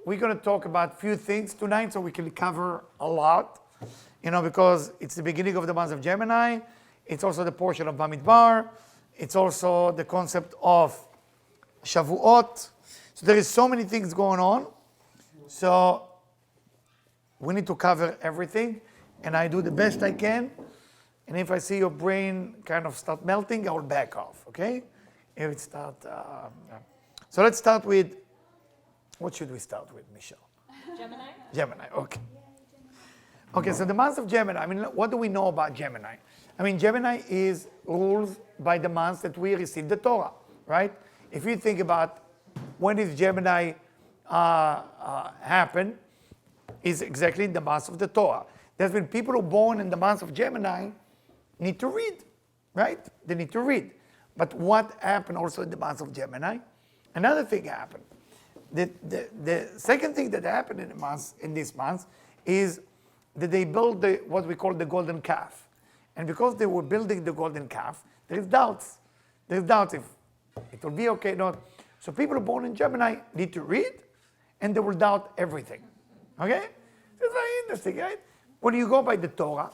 we're gonna talk about few things tonight, so we can cover a lot, because it's the beginning of the month of Gemini. It's also the portion of Bamidbar. It's also the concept of Shavuot. So there is so many things going on. So we need to cover everything, and I do the best I can. And if I see your brain kind of start melting, I will back off, okay? If it start, So let's start with, what should we start with, Michelle? Gemini? Gemini, okay. Okay, so the month of Gemini, what do we know about Gemini? Gemini is rules by the months that we receive the Torah, right? If you think about when is Gemini happen, is exactly the month of the Torah. That's when people who are born in the month of Gemini need to read, right? They need to read. But what happened also in the month of Gemini? Another thing happened. The second thing that happened in this month is that they built what we call the golden calf. And because they were building the golden calf, there is doubts. There's doubts if it will be okay or not. So people who are born in Gemini need to read, and they will doubt everything. Okay? It's very interesting, right? When you go by the Torah,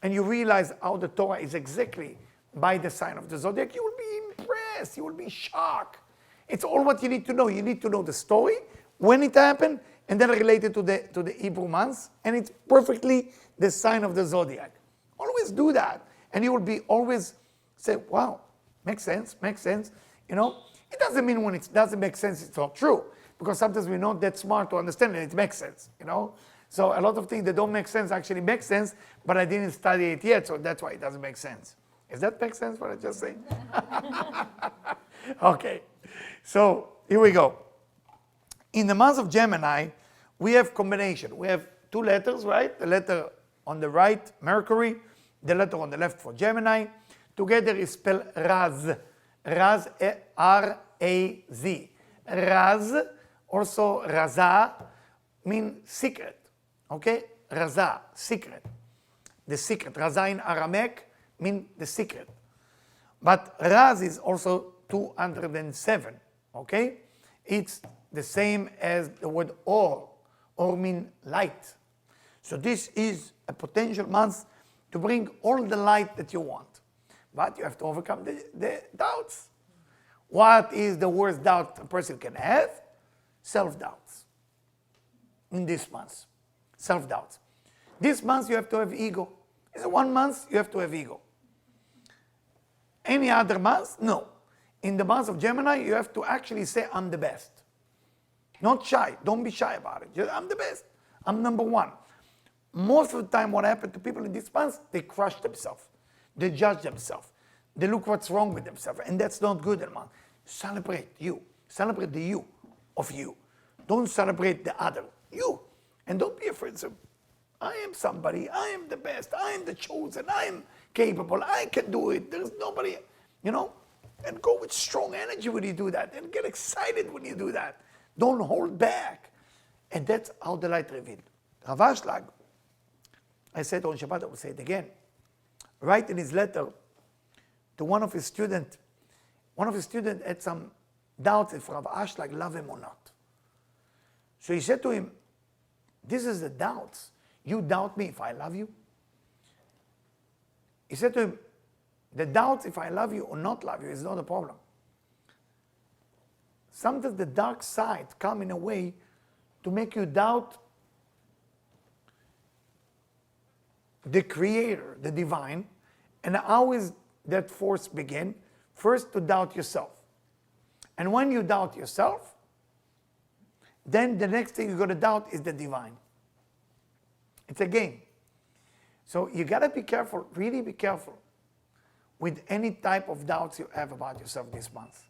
and you realize how the Torah is exactly by the sign of the zodiac, you will be impressed. You will be shocked. It's all what you need to know. You need to know the story, when it happened, and then relate it to the Hebrew months, and it's perfectly the sign of the zodiac. Always do that, and you will be always say, wow, makes sense. It doesn't mean when it doesn't make sense, it's not true, because sometimes we're not that smart to understand it makes sense, So a lot of things that don't make sense actually make sense, but I didn't study it yet, so that's why it doesn't make sense. Does that make sense what I just said? Okay, so here we go. In the month of Gemini, we have combination. We have two letters, right? The letter on the right, Mercury, the letter on the left for Gemini. Together is spelled Raz. Raz, R-A-Z. Raz, also Raza, means secret. Okay? Raza, secret. The secret. Raza in Aramaic means the secret. But Raz is also 207. Okay? It's the same as the word Or. Or means light. So this is a potential month to bring all the light that you want. But you have to overcome the doubts. What is the worst doubt a person can have? Self-doubts. In this month. Self-doubts. This month you have to have ego. It's 1 month you have to have ego. Any other month? No. In the month of Gemini you have to actually say, I'm the best. Not shy. Don't be shy about it. Just, I'm the best. I'm number one. Most of the time what happened to people in this month, they crush themselves. They judge themselves. They look what's wrong with themselves. And that's not good, man. Celebrate you. Celebrate the you of you. Don't celebrate the other. You. And don't be afraid. So, I am somebody. I am the best. I am the chosen. I am capable. I can do it. There's nobody, And go with strong energy when you do that. And get excited when you do that. Don't hold back. And that's how the light revealed. Rav Ashlag, I said on Shabbat, I will say it again. Write in his letter to one of his students had some doubts if Rav Ashlag love him or not. So he said to him, this is the doubts. You doubt me if I love you? He said to him, the doubts if I love you or not love you is not a problem. Sometimes the dark side come in a way to make you doubt the creator, the divine. And how is that force begin? First to doubt yourself. And when you doubt yourself, then the next thing you're going to doubt is the divine. It's a game. So you got to be careful, really be careful with any type of doubts you have about yourself this month.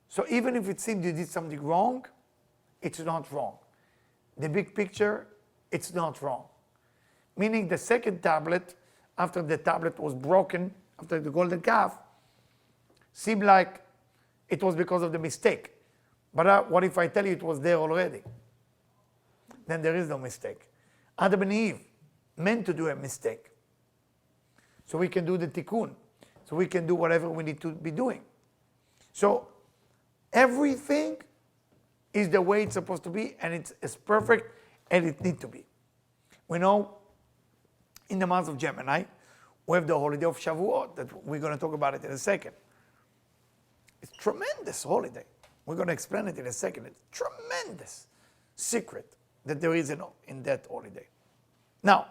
So even if it seems you did something wrong, it's not wrong. The big picture, it's not wrong. Meaning the second tablet, after the tablet was broken, after the golden calf, seemed like it was because of the mistake. But what if I tell you it was there already? Then there is no mistake. Adam and Eve meant to do a mistake. So we can do the tikkun. So we can do whatever we need to be doing. So everything is the way it's supposed to be, and it's as perfect as it needs to be. We know in the month of Gemini, we have the holiday of Shavuot, that we're going to talk about it in a second. It's a tremendous holiday. We're going to explain it in a second. It's a tremendous secret that there is in that holiday. Now,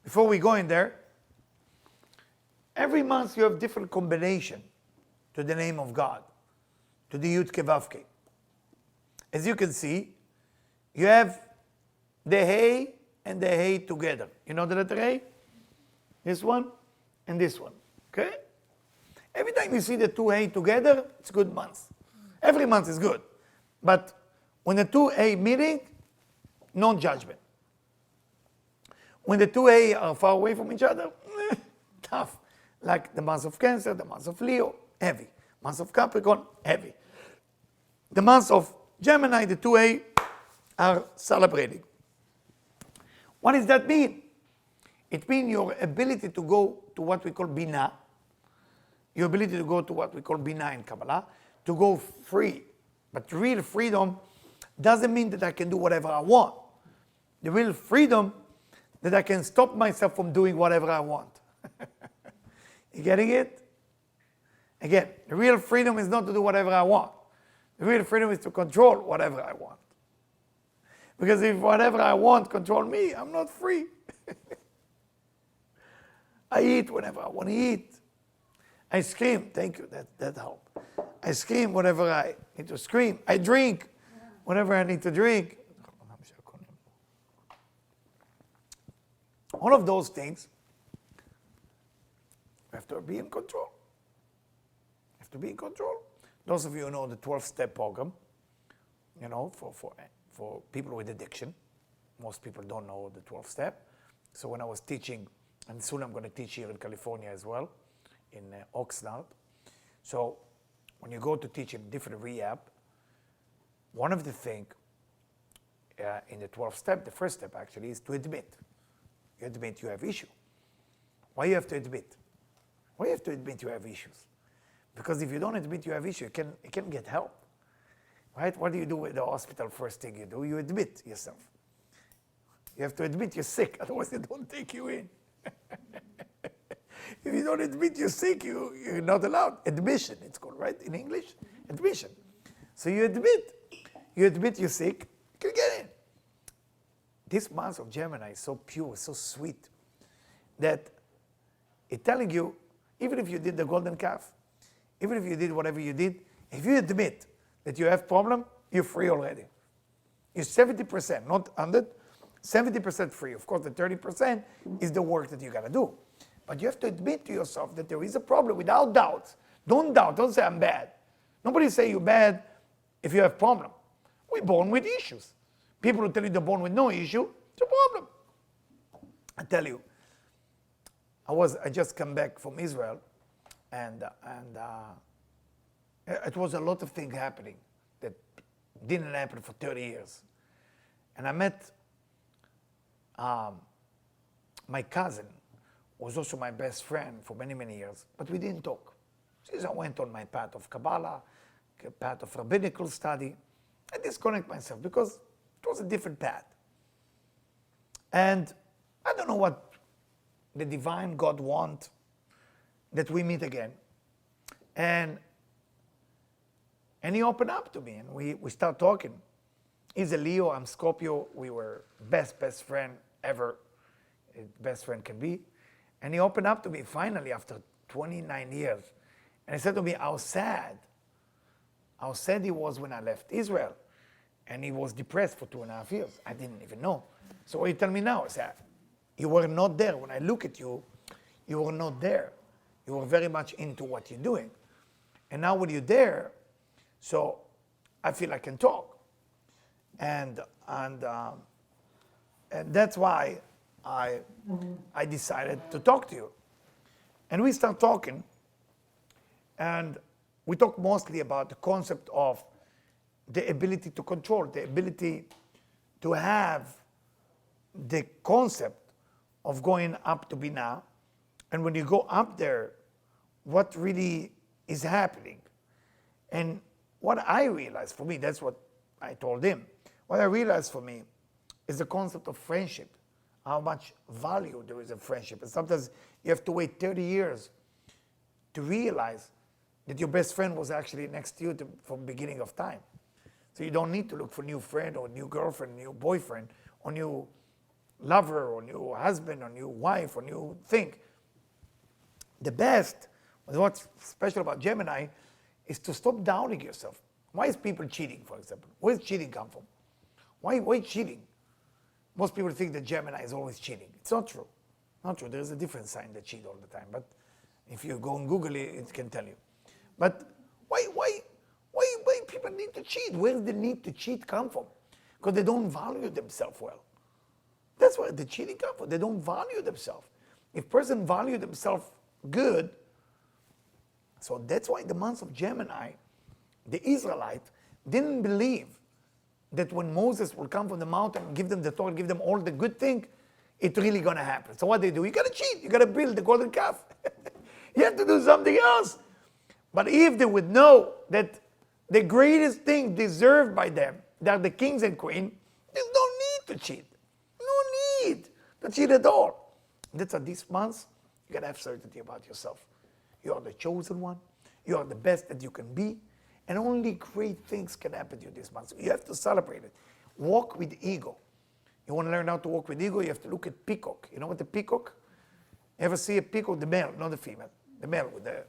before we go in there, every month you have different combination to the name of God, to the Yud Ke Vav Ke. As you can see, you have the Hey and the Hey together. You know the letter A? This one and this one, okay? Every time you see the two Hey together, it's a good month. Every month is good. But when the two A meeting, no judgment. When the two A are far away from each other, tough. Like the month of Cancer, the month of Leo, heavy. Month of Capricorn, heavy. The month of Gemini, the two A are celebrating. What does that mean? It means your ability to go to what we call Bina, your ability to go to what we call Bina in Kabbalah, to go free. But real freedom doesn't mean that I can do whatever I want. The real freedom that I can stop myself from doing whatever I want. You getting it? Again, the real freedom is not to do whatever I want. The real freedom is to control whatever I want. Because if whatever I want control me, I'm not free. I eat whenever I want to eat. I scream, thank you, that helped. I scream whenever I need to scream. I drink whenever I need to drink. All of those things, you have to be in control. You have to be in control. Those of you who know the 12-step program, you know, for people with addiction. Most people don't know the 12-step. So when I was teaching, and soon I'm going to teach here in California as well, in Oxnard. So when you go to teach in different rehab, one of the things in the 12-step, the first step actually, is to admit. You admit you have issue. Why you have to admit? Why you have to admit you have issues? Because if you don't admit you have issue, you can get help. Right? What do you do at the hospital? First thing you do, you admit yourself. You have to admit you're sick, otherwise they don't take you in. If you don't admit you're sick, you're not allowed. Admission, it's called, right? In English, admission. So you admit you're sick, you can get in. This month of Gemini is so pure, so sweet, that it's telling you, even if you did the golden calf, even if you did whatever you did, if you admit that you have problem, you're free already. You're 70%, not 100, 70% free. Of course, the 30% is the work that you gotta do. But you have to admit to yourself that there is a problem without doubt. Don't doubt, don't say I'm bad. Nobody say you're bad if you have problem. We're born with issues. People who tell you they're born with no issue, it's a problem. I tell you, I just come back from Israel, and it was a lot of things happening that didn't happen for 30 years. And I met my cousin, who was also my best friend for many, many years, but we didn't talk. Since I went on my path of Kabbalah, path of rabbinical study, I disconnect myself because it was a different path. And I don't know what the divine God want that we meet again. And he opened up to me, and we start talking. He's a Leo, I'm Scorpio. We were best friend ever, best friend can be. And he opened up to me finally after 29 years. And he said to me how sad he was when I left Israel. And he was depressed for 2.5 years. I didn't even know. So what you tell me now is that you were not there. When I look at you, you were not there. You were very much into what you're doing. And now when you're there, so I feel I can talk. And that's why I decided to talk to you. And we start talking, and we talk mostly about the concept of the ability to control, the ability to have the concept of going up to Binah. And when you go up there, what really is happening? And what I realized, for me, that's what I told him, what I realized for me is the concept of friendship, how much value there is in friendship. And sometimes you have to wait 30 years to realize that your best friend was actually next to you from beginning of time. So you don't need to look for new friend or new girlfriend, new boyfriend, or new lover, or new husband, or new wife, or new thing. The best, what's special about Gemini, is to stop doubting yourself. Why is people cheating, for example? Where does cheating come from? Why cheating? Most people think that Gemini is always cheating. It's not true. Not true. There's a different sign that cheat all the time. But if you go and Google it, it can tell you. But why people need to cheat? Where does the need to cheat come from? Because they don't value themselves well. That's where the cheating comes from. They don't value themselves. If person value themselves good, so that's why the month of Gemini, the Israelite didn't believe that when Moses will come from the mountain and give them the Torah, give them all the good thing, it's really going to happen. So what they do? You got to cheat. You got to build the golden calf. You have to do something else. But if they would know that the greatest thing deserved by them, they are the kings and queens, there's no need to cheat. No need to cheat at all. That's why this month, you got to have certainty about yourself. You are the chosen one. You are the best that you can be. And only great things can happen to you this month. So you have to celebrate it. Walk with ego. You want to learn how to walk with ego, you have to look at peacock. You know what the peacock? Ever see a peacock? The male, not the female. The male with the...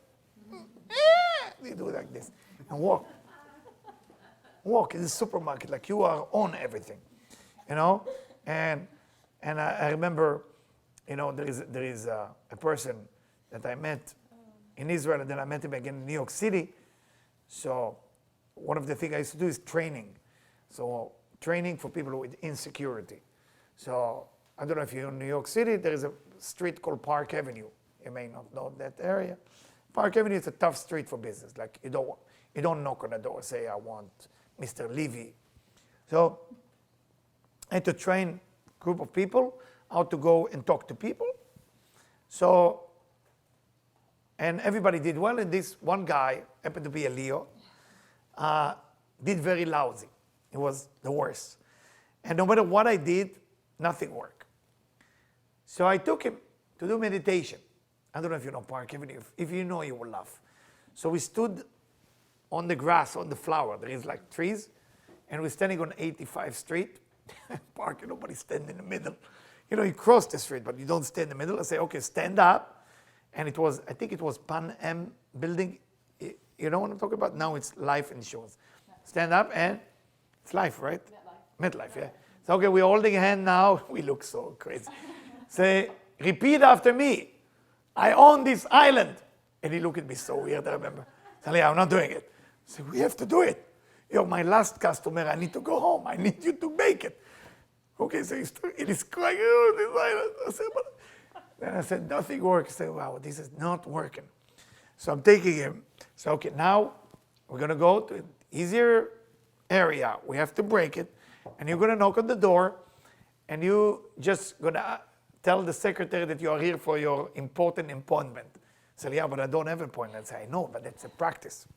They do like this. And walk. Walk in the supermarket like you are on everything. You know? And I remember, you know, there is a person that I met in Israel, and then I met him again in New York City. So one of the things I used to do is training. So training for people with insecurity. So I don't know if you're in New York City, there is a street called Park Avenue. You may not know that area. Park Avenue is a tough street for business. Like you don't knock on the door, say, I want Mr. Levy. So I had to train a group of people how to go and talk to people. So, and everybody did well, and this one guy, happened to be a Leo, did very lousy. It was the worst. And no matter what I did, nothing worked. So I took him to do meditation. I don't know if you know Park Avenue. If you know, you will laugh. So we stood on the grass, on the flower. There is like trees. And we're standing on 85th Street. Park, nobody stand in the middle. You know, you cross the street, but you don't stand in the middle. I say, okay, stand up. And it was, I think it was Pan Am building. You know what I'm talking about? Now it's life insurance. Stand up and it's life, right? MetLife, yeah. So, okay, we're holding a hand now. We look so crazy. Say, repeat after me. I own this island. And he looked at me so weird, I remember. Say, I'm not doing it. I said, we have to do it. You're my last customer. I need to go home. I need you to make it. Okay, so he's crying, oh, this island. I said, but... Then I said, nothing works. I said, wow, this is not working. So I'm taking him. So, okay, now we're going to go to an easier area. We have to break it. And you're going to knock on the door. And you just going to tell the secretary that you are here for your important appointment. I said, yeah, but I don't have an appointment. I said, I know, but that's a practice.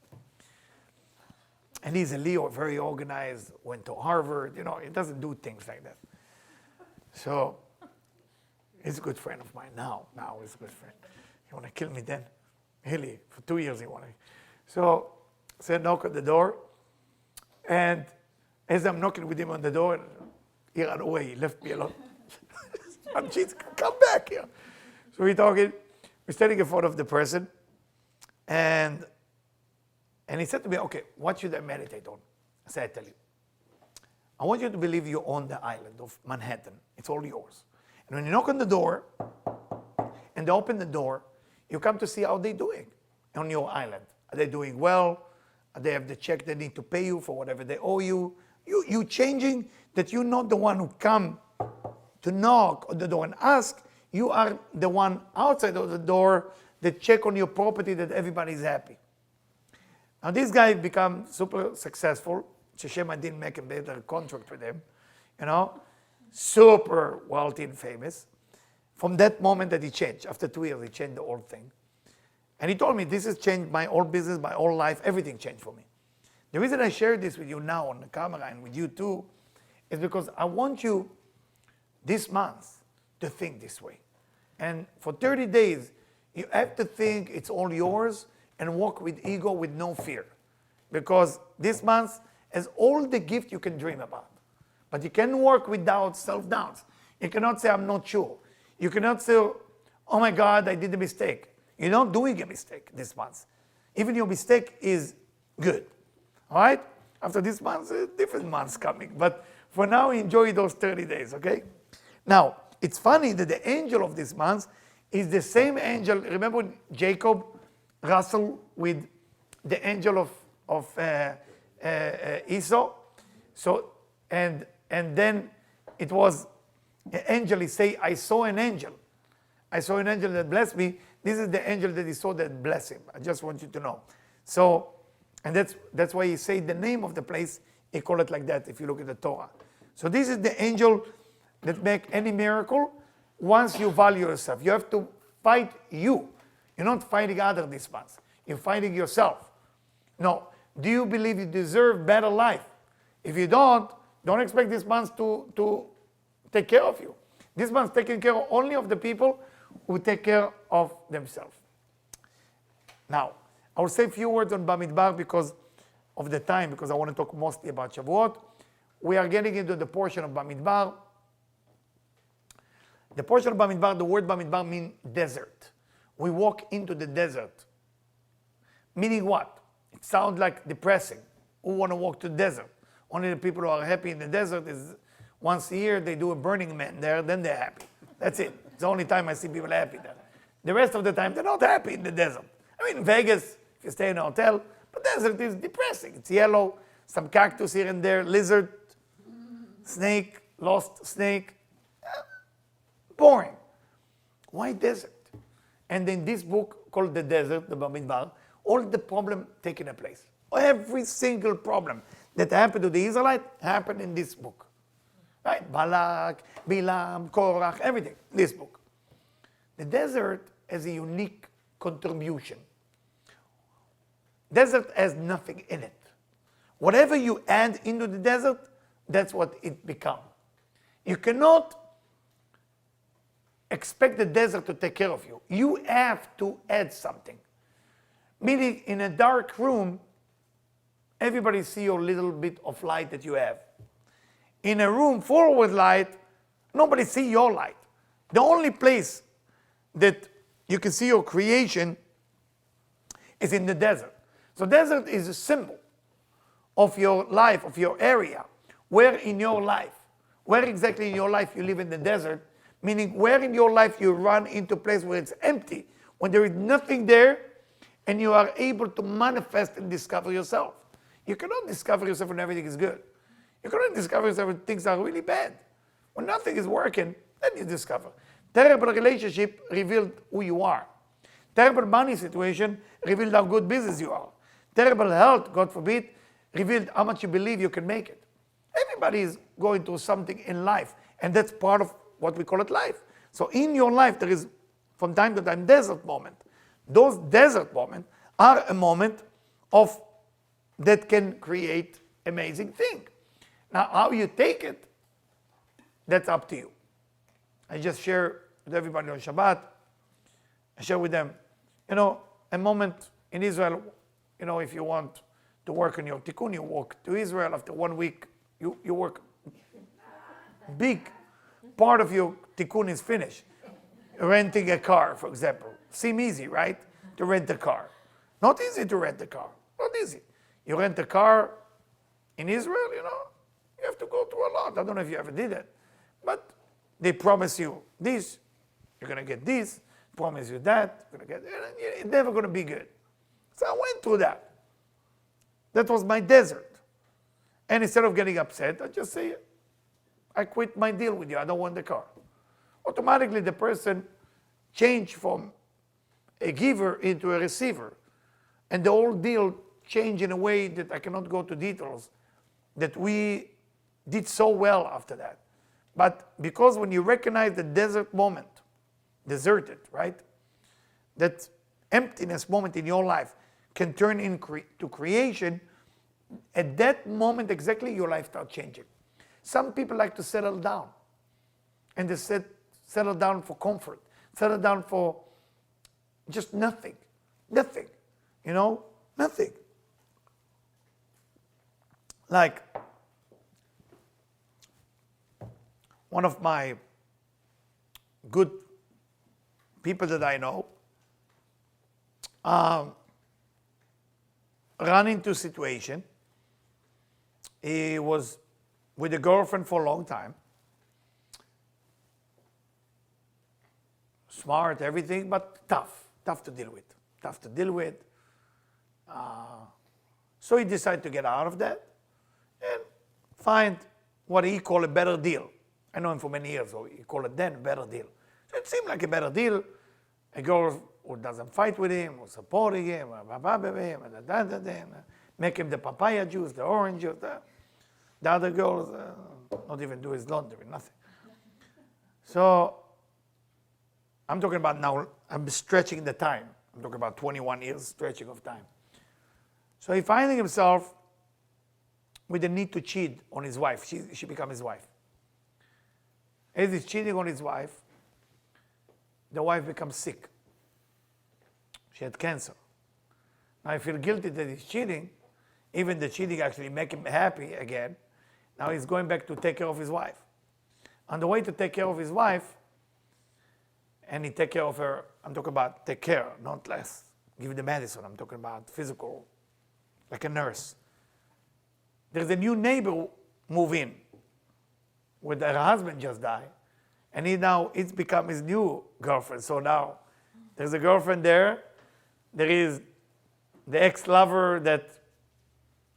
And he's a Leo, very organized, went to Harvard. You know, he doesn't do things like that. So... he's a good friend of mine now. Now he's a good friend. You want to kill me then? Really, for 2 years he wanted. So I said, knock on the door. And as I'm knocking with him on the door, he ran away. He left me alone. I'm Jesus, come back here. So we're talking. We're standing in front of the person. And he said to me, okay, what should I meditate on? I said, I tell you. I want you to believe you own the island of Manhattan. It's all yours. And when you knock on the door, and they open the door, you come to see how they're doing on your island. Are they doing well? Are they have the check they need to pay you for whatever they owe you? You changing that you're not the one who come to knock on the door and ask. You are the one outside of the door that check on your property that everybody's happy. Now this guy become super successful. Hashem, I didn't make a better contract with him, you know. Super wealthy and famous. From that moment that he changed, after 2 years, he changed the whole thing. And he told me, this has changed my whole business, my whole life, everything changed for me. The reason I share this with you now on the camera and with you too is because I want you this month to think this way. And for 30 days, you have to think it's all yours and walk with ego with no fear. Because this month has all the gift you can dream about. But you can work without self-doubts. You cannot say, I'm not sure. You cannot say, oh my God, I did a mistake. You're not doing a mistake this month. Even your mistake is good. All right? After this month, different months coming. But for now, enjoy those 30 days, okay? Now, it's funny that the angel of this month is the same angel. Remember when Jacob wrestled with the angel of Esau? So, and then it was an angel. He say, I saw an angel. I saw an angel that blessed me. This is the angel that he saw that blessed him. I just want you to know. So, and that's why he say the name of the place, he call it like that if you look at the Torah. So this is the angel that make any miracle once you value yourself. You have to fight you. You're not fighting other this month. You're fighting yourself. No. Do you believe you deserve better life? If you don't expect this month to take care of you. This month taking care only of the people who take care of themselves. Now, I will say a few words on Bamidbar because of the time, because I want to talk mostly about Shavuot. We are getting into the portion of Bamidbar. The portion of Bamidbar, the word Bamidbar means desert. We walk into the desert. Meaning what? It sounds like depressing. Who want to walk to the desert? Only the people who are happy in the desert is once a year they do a Burning Man there, then they're happy. That's it. It's the only time I see people happy there. The rest of the time they're not happy in the desert. I mean, Vegas, if you stay in a hotel, but desert is depressing. It's yellow, some cactus here and there, lizard, snake, lost snake. Boring. Why desert? And in this book called The Desert, the Bamidbar, all the problem taken a place. Every single problem that happened to the Israelites happened in this book. Right? Balak, Bilam, Korach, everything. This book. The desert has a unique contribution. Desert has nothing in it. Whatever you add into the desert, that's what it becomes. You cannot expect the desert to take care of you. You have to add something. Meaning, in a dark room, everybody see your little bit of light that you have. In a room full with light, nobody see your light. The only place that you can see your creation is in the desert. So desert is a symbol of your life, of your area. Where in your life, where exactly in your life you live in the desert, meaning where in your life you run into a place where it's empty, when there is nothing there, and you are able to manifest and discover yourself. You cannot discover yourself when everything is good. You cannot discover yourself when things are really bad. When nothing is working, then you discover. Terrible relationship revealed who you are. Terrible money situation revealed how good business you are. Terrible health, God forbid, revealed how much you believe you can make it. Everybody is going through something in life, and that's part of what we call it life. So in your life, there is, from time to time, desert moment. Those desert moments are a moment of that can create amazing thing. Now, how you take it, that's up to you. I just share with everybody on Shabbat. I share with them, a moment in Israel, if you want to work on your tikkun, you walk to Israel. After 1 week, you work big. Part of your tikkun is finished. Renting a car, for example. Seem easy, right? To rent a car. Not easy to rent a car. Not easy. You rent a car in Israel, you have to go through a lot. I don't know if you ever did it. But they promise you this, you're going to get this, promise you that, you're going to get it. It's never going to be good. So I went through that. That was my desert. And instead of getting upset, I just say, I quit my deal with you. I don't want the car. Automatically, the person changed from a giver into a receiver. And the whole deal changed in a way that I cannot go to details, that we did so well after that. But because when you recognize the desert moment, deserted, right? That emptiness moment in your life can turn into creation, At that moment exactly, your life starts changing. Some people like to settle down. And they settle down for comfort. Settle down for just nothing. Nothing. You know? Nothing. Like, one of my good people that I know ran into a situation. He was with a girlfriend for a long time. Smart, everything, but tough to deal with. Tough to deal with. So he decided to get out of that and find what he called a better deal. I know him for many years, so he called it then a better deal. So it seemed like a better deal. A girl who doesn't fight with him, who's supporting him, make him the papaya juice, the orange juice. The other girls not even do his laundry, nothing. So I'm talking about now, I'm stretching the time. I'm talking about 21 years stretching of time. So he finding himself with the need to cheat on his wife. She become his wife. As he's cheating on his wife, the wife becomes sick. She had cancer. Now I feel guilty that he's cheating. Even the cheating actually make him happy again. Now he's going back to take care of his wife. On the way to take care of his wife, and he take care of her, I'm talking about take care, not less. Give the medicine, I'm talking about physical, like a nurse. There's a new neighbor move in, with her husband just died, and it's become his new girlfriend. So now there's a girlfriend there, there is the ex-lover that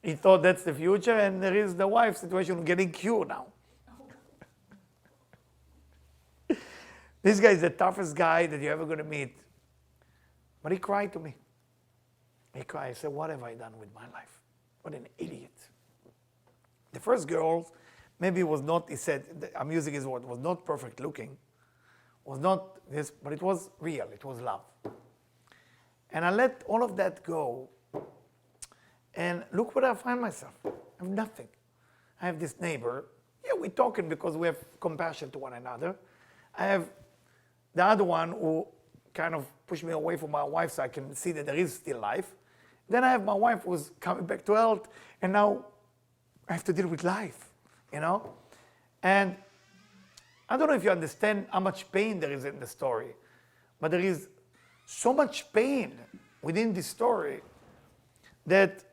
he thought that's the future, and there is the wife situation getting cured now. This guy is the toughest guy that you're ever going to meet. But he cried to me. He cried. I said, what have I done with my life? What an idiot. The first girl, maybe was not, he said, I'm using his word, was not perfect looking, was not this, but it was real, it was love. And I let all of that go. And look where I find myself. I have nothing. I have this neighbor. Yeah, we're talking because we have compassion to one another. I have the other one who kind of pushed me away from my wife so I can see that there is still life. Then I have my wife who's coming back to health, and now I have to deal with life, you know? And I don't know if you understand how much pain there is in the story, but there is so much pain within this story that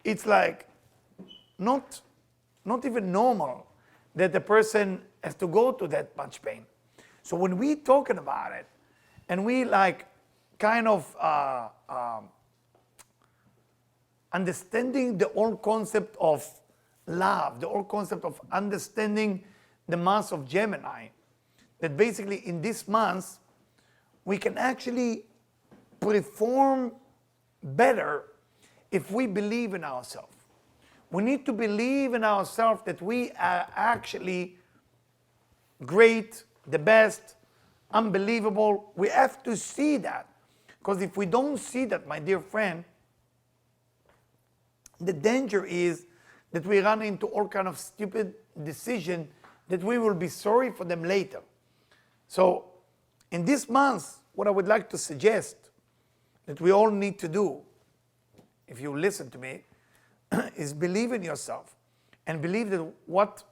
it's like not even normal that the person has to go to that much pain. So when we talking about it, and we like kind of understanding the whole concept of love, the whole concept of understanding the month of Gemini, that basically in this month, we can actually perform better if we believe in ourselves. We need to believe in ourselves that we are actually great, the best, unbelievable. We have to see that. Because if we don't see that, my dear friend, the danger is that we run into all kind of stupid decisions that we will be sorry for them later. So in this month, what I would like to suggest that we all need to do, if you listen to me, is believe in yourself and believe that what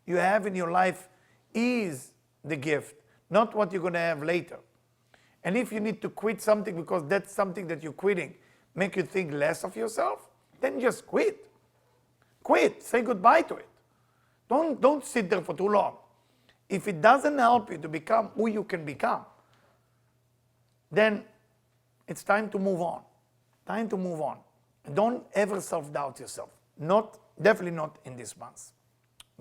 you have in your life is the gift, not what you're going to have later. And if you need to quit something because that's something that you're quitting, make you think less of yourself, then just quit. Quit. Say goodbye to it. Don't sit there for too long. If it doesn't help you to become who you can become, then it's time to move on. Time to move on. And don't ever self-doubt yourself. Definitely not in this month.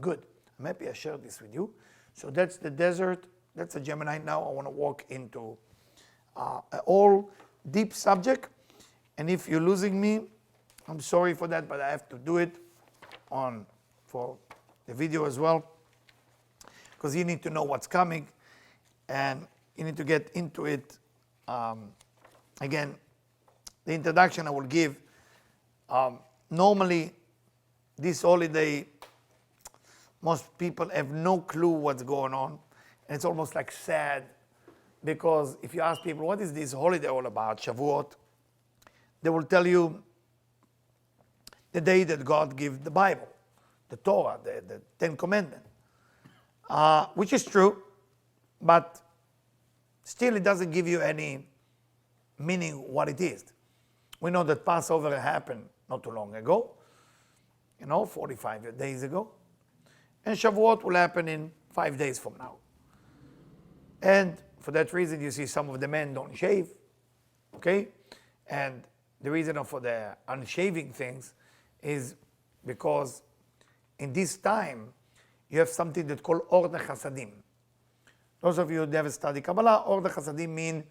Good. I'm happy I shared this with you. So that's the desert. That's a Gemini. Now I want to walk into an all deep subject. And if you're losing me, I'm sorry for that, but I have to do it for the video as well. Because you need to know what's coming. And you need to get into it. Again, the introduction I will give. Normally, this holiday, most people have no clue what's going on. And it's almost like sad, because if you ask people, what is this holiday all about, Shavuot? They will tell you the day that God gave the Bible, the Torah, the Ten Commandments, which is true, but still it doesn't give you any meaning what it is. We know that Passover happened not too long ago, 45 days ago. And Shavuot will happen in 5 days from now. And for that reason, you see some of the men don't shave, okay? And the reason for the unshaving things is because in this time, you have something that's called Or Chasadim. Those of you who never study Kabbalah, Or Chasadim mean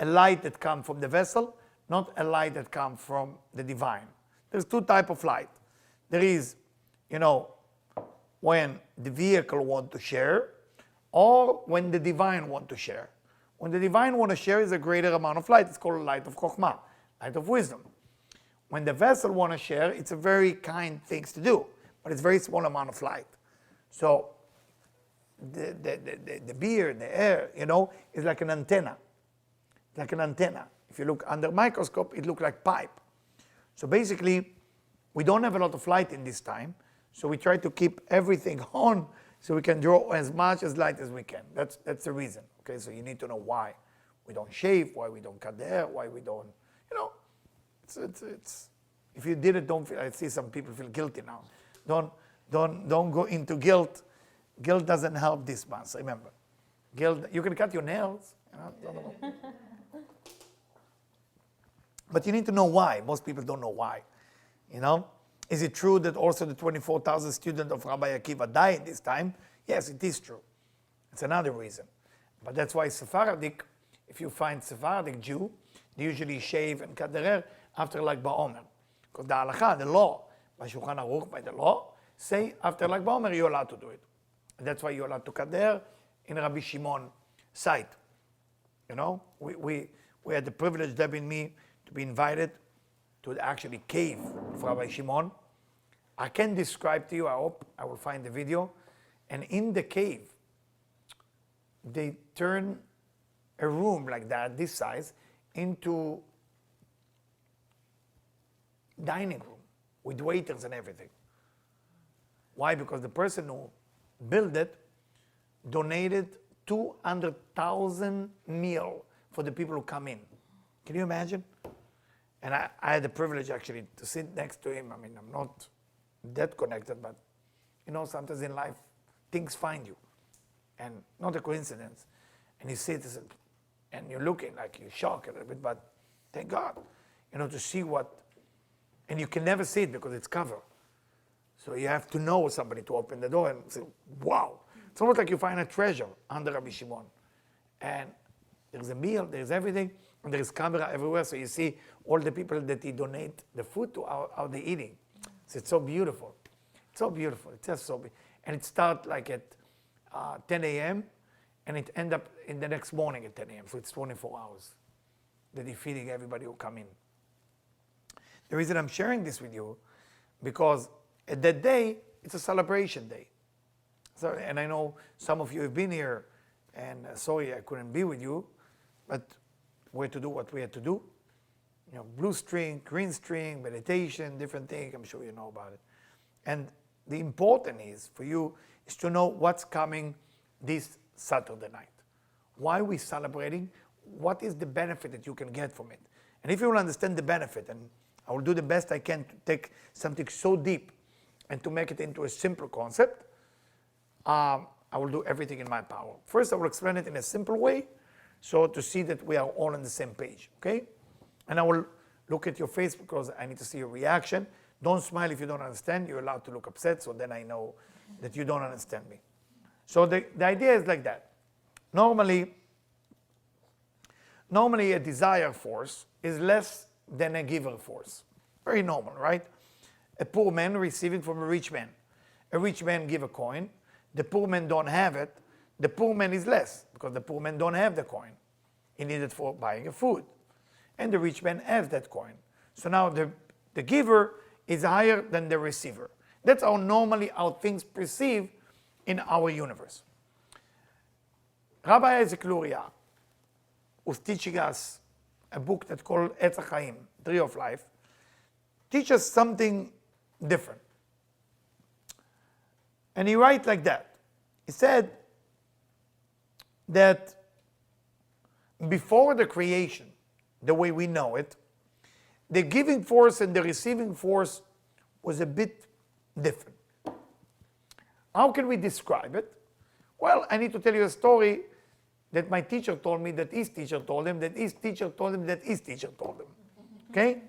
a light that comes from the vessel, not a light that comes from the divine. There's two types of light. There is, when the vehicle wants to share, or when the divine wants to share. When the divine wants to share is a greater amount of light. It's called light of Chokhmah, light of wisdom. When the vessel wants to share, it's a very kind thing to do, but it's very small amount of light. So the beer, the air, is like an antenna. Like an antenna. If you look under a microscope, it looks like pipe. So basically, we don't have a lot of light in this time, so we try to keep everything on so we can draw as much as light as we can. That's the reason. Okay, so you need to know why we don't shave, why we don't cut the hair, why we don't, it's if you did it, don't feel. I see some people feel guilty now. Don't go into guilt. Guilt doesn't help this month. Remember, guilt. You can cut your nails. But you need to know why. Most people don't know why. Is it true that also the 24,000 students of Rabbi Akiva died this time? Yes, it is true. It's another reason. But that's why Sephardic, if you find Sephardic Jew, they usually shave and cut their hair after Lag BaOmer. Because the halakha, the law, by Shulchan Aruch, by the law, say after Lag BaOmer you're allowed to do it. And that's why you're allowed to cut the hair in Rabbi Shimon's site. We had the privilege, Debbie and me, to be invited to the actually cave of Rabbi Shimon. I can describe to you, I hope I will find the video. And in the cave, they turn a room like that, this size, into dining room with waiters and everything. Why? Because the person who built it donated 200,000 meal for the people who come in. Can you imagine? And I had the privilege actually to sit next to him. I mean, I'm not that connected, but sometimes in life, things find you. And not a coincidence. And he sits and you're looking like you're shocked a little bit, but thank God, to see what, and you can never see it because it's covered. So you have to know somebody to open the door and say, wow. It's almost like you find a treasure under Rabbi Shimon. And there's a meal, there's everything, and there's camera everywhere, so you see all the people that he donate the food to, how they're eating. So it's so beautiful. It's so beautiful. It's just so beautiful. And it starts like at 10 a.m., and it ends up in the next morning at 10 a.m., so it's 24 hours that he's feeding everybody who come in. The reason I'm sharing this with you, because at that day, it's a celebration day. So, and I know some of you have been here, and sorry I couldn't be with you, but we had to do what we had to do. Blue string, green string, meditation, different things. I'm sure you know about it. And the important is for you is to know what's coming this Saturday night. Why are we celebrating? What is the benefit that you can get from it? And if you will understand the benefit, and I will do the best I can to take something so deep and to make it into a simple concept, I will do everything in my power. First, I will explain it in a simple way, so to see that we are all on the same page, okay? And I will look at your face because I need to see your reaction. Don't smile if you don't understand. You're allowed to look upset, so then I know that you don't understand me. So the idea is like that. Normally a desire force is less than a giver force. Very normal, right? A poor man receiving from a rich man. A rich man give a coin. The poor man don't have it. The poor man is less because the poor man don't have the coin. He needs it for buying a food. And the rich man has that coin. So now the giver is higher than the receiver. That's how normally how things perceive in our universe. Rabbi Isaac Luria was teaching us a book that's called Etz HaChaim, Tree of Life, teaches something different. And he writes like that. He said that before the creation, the way we know it, the giving force and the receiving force was a bit different. How can we describe it? Well, I need to tell you a story that my teacher told me, that his teacher told him, that his teacher told him, that his teacher told him. Okay?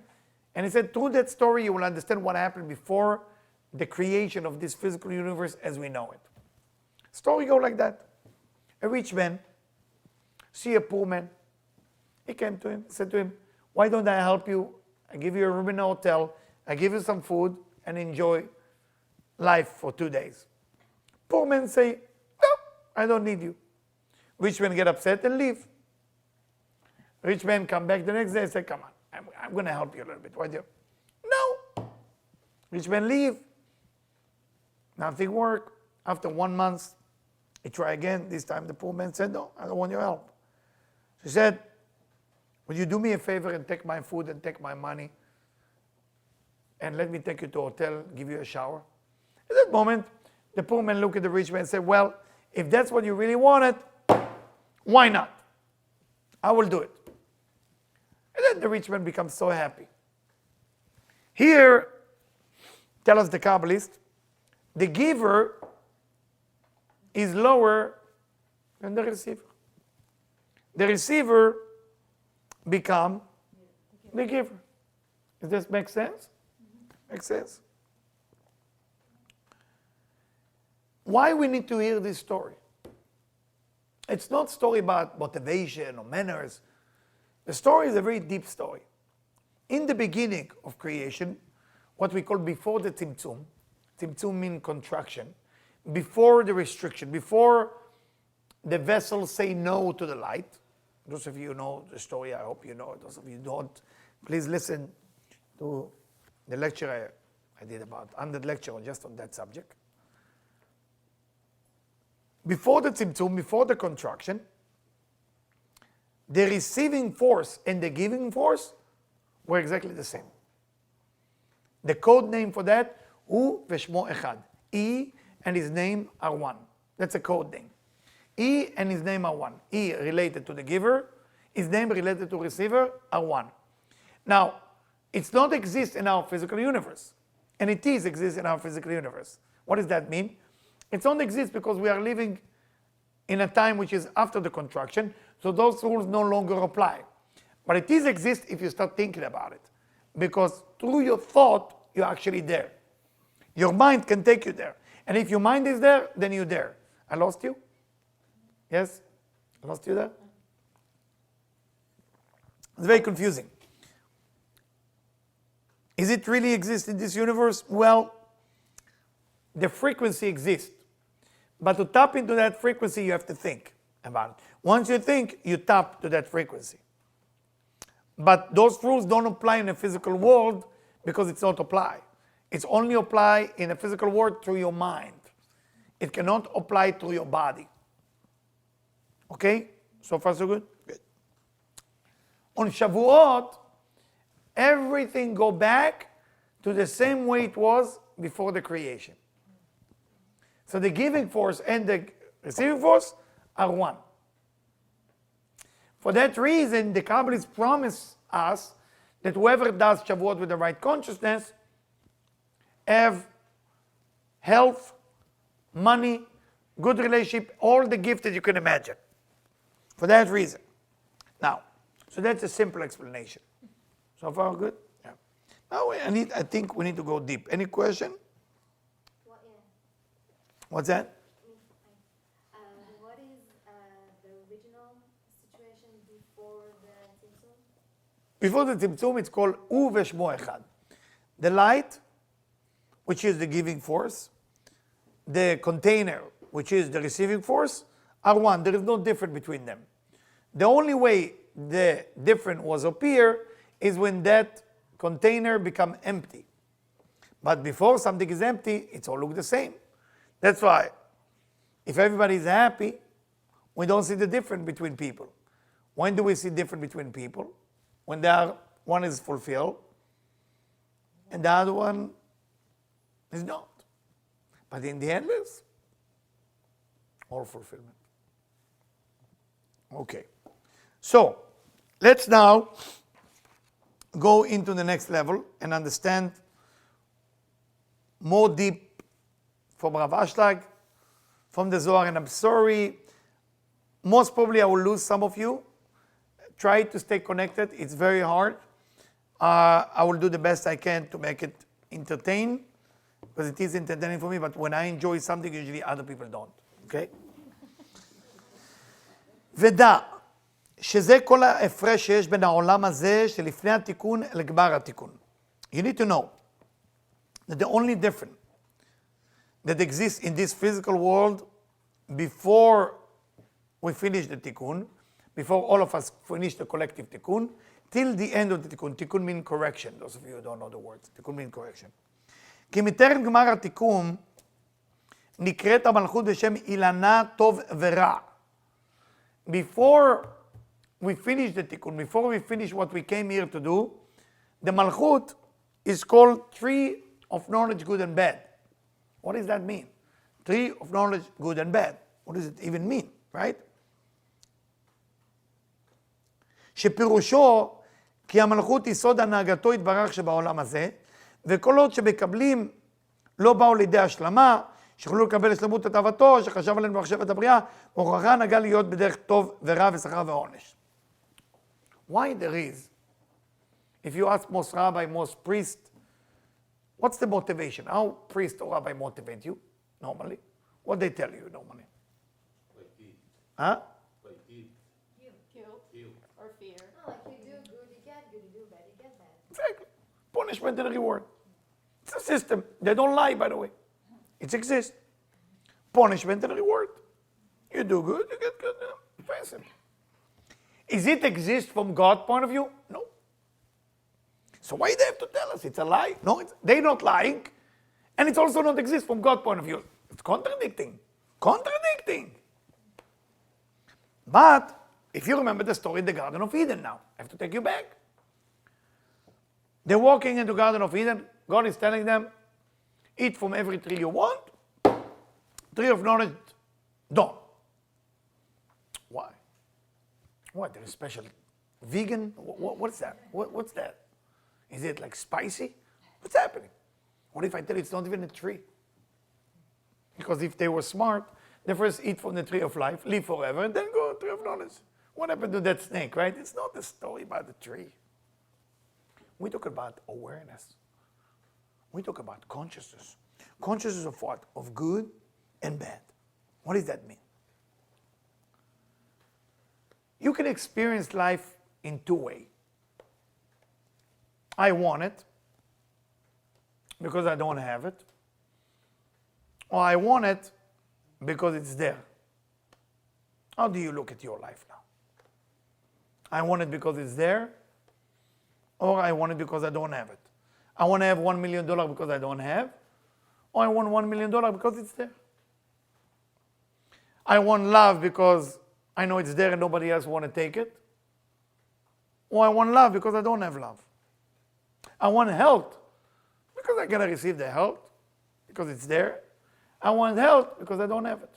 And he said, through that story, you will understand what happened before the creation of this physical universe as we know it. Story go like that. A rich man see a poor man. He came to him, said to him, why don't I help you? I give you a room in a hotel, I give you some food, and enjoy life for 2 days. Poor man say, no, I don't need you. Rich man get upset and leave. Rich man come back the next day and say, come on, I'm going to help you a little bit. Why do you? No. Rich man leave. Nothing work. After 1 month, he try again. This time the poor man said, no, I don't want your help. She said, would you do me a favor and take my food and take my money and let me take you to a hotel, give you a shower? At that moment, the poor man looked at the rich man and said, well, if that's what you really wanted, why not? I will do it. And then the rich man becomes so happy. Here, tell us the Kabbalist, the giver is lower than the receiver. The receiver become the giver. Does this make sense? Makes sense. Why we need to hear this story? It's not a story about motivation or manners. The story is a very deep story. In the beginning of creation, what we call before the Tzimtzum, Tzimtzum means contraction, before the restriction, before the vessels say no to the light. Those of you know the story, I hope you know it. Those of you don't, please listen to the lecture I did about 100 lectures just on that subject. Before the Tzimtzum, before the contraction, the receiving force and the giving force were exactly the same. The code name for that, Hu v'shmo echad. E and his name are one. That's a code name. E and his name are one. E related to the giver, his name related to receiver are one. Now, it's not exist in our physical universe, and it is exist in our physical universe. What does that mean? It don't exist because we are living in a time which is after the contraction, so those rules no longer apply. But it is exist if you start thinking about it, because through your thought, you're actually there. Your mind can take you there. And if your mind is there, then you're there. I lost you? Yes? I lost you there? It's very confusing. Is it really exist in this universe? Well, the frequency exists. But to tap into that frequency, you have to think about it. Once you think, you tap to that frequency. But those rules don't apply in a physical world because it's not apply. It's only apply in a physical world through your mind. It cannot apply through your body. Okay? So far so good? Good. On Shavuot, everything go back to the same way it was before the creation. So the giving force and the receiving force are one. For that reason, the Kabbalists promise us that whoever does Shavuot with the right consciousness have health, money, good relationship, all the gifts that you can imagine. For that reason. Now, so that's a simple explanation. So far, good? Yeah. Now, I think we need to go deep. Any question? What's that? What is the original situation before the Tzimtzum? Before the Tzimtzum, it's called Hu v'shmo echad. The light, which is the giving force, the container, which is the receiving force, are one. There is no difference between them. The only way the difference was appear is when that container become empty. But before something is empty, it's all look the same. That's why if everybody is happy, we don't see the difference between people. When do we see difference between people? When one is fulfilled and the other one is not. But in the end, there's all fulfillment. Okay. So let's now go into the next level and understand more deep from Rav Ashlag, from the Zohar, and I'm sorry, most probably I will lose some of you. Try to stay connected. It's very hard. I will do the best I can to make it entertaining, because it is entertaining for me, but when I enjoy something, usually other people don't. Okay? ודע שזה כל ההפרש שיש בין העולם הזה שלפני התיקון לגמר התיקון. You need to know that the only difference that exists in this physical world before we finish the tikkun, before all of us finish the collective tikkun, till the end of the tikkun. Tikkun means correction. Those of you who don't know the words. tikkun means correction. כי מטרם גמר התיקון נקראת המלכות בשם אילנה טוב ורע. Before we finish the tikkun, before we finish what we came here to do, the malchut is called tree of knowledge, good and bad. What does that mean? Tree of knowledge, good and bad. What does it even mean, right? שפירושו כי המלכות היא סוד הנהגתו יתברך שבעולם הזה, וכל עוד שמקבלים לא באו לידי השלמה, שיכולו לקבל לשלמות את אהבתו, שחשב עלינו במחשבת הבריאה, מוכרחה הנהגה להיות בדרך טוב ורע ושכר ועונש. Why there is? If you ask most rabbi, most priest, what's the motivation? How priest or rabbi motivate you normally? What they tell you normally? Huh? Guilt or fear. No, like you do good, you get good, you do bad, you get bad. Exactly. Punishment and reward. It's a system. They don't lie, by the way. It exists. Punishment and reward. You do good, you get good. Very simple. Is it exist from God's point of view? No. So why they have to tell us it's a lie? No, they're not lying. And it also not exist from God's point of view. It's contradicting. Contradicting. But if you remember the story in the Garden of Eden now, I have to take you back. They're walking into the Garden of Eden. God is telling them, eat from every tree you want. Tree of knowledge, don't. Why? What, there is special vegan? What's that? What's that? Is it like spicy? What's happening? What if I tell you it's not even a tree? Because if they were smart, they first eat from the tree of life, live forever, and then go to tree of knowledge. What happened to that snake, right? It's not a story about the tree. We talk about awareness. We talk about consciousness. Consciousness of what? Of good and bad. What does that mean? You can experience life in two ways. I want it because I don't have it. Or I want it because it's there. How do you look at your life now? I want it because it's there, or I want it because I don't have it. I want to have $1 million because I don't have, or I want $1 million because it's there. I want love because I know it's there and nobody else want to take it, or I want love because I don't have love. I want health because I gotta receive the health because it's there. I want health because I don't have it.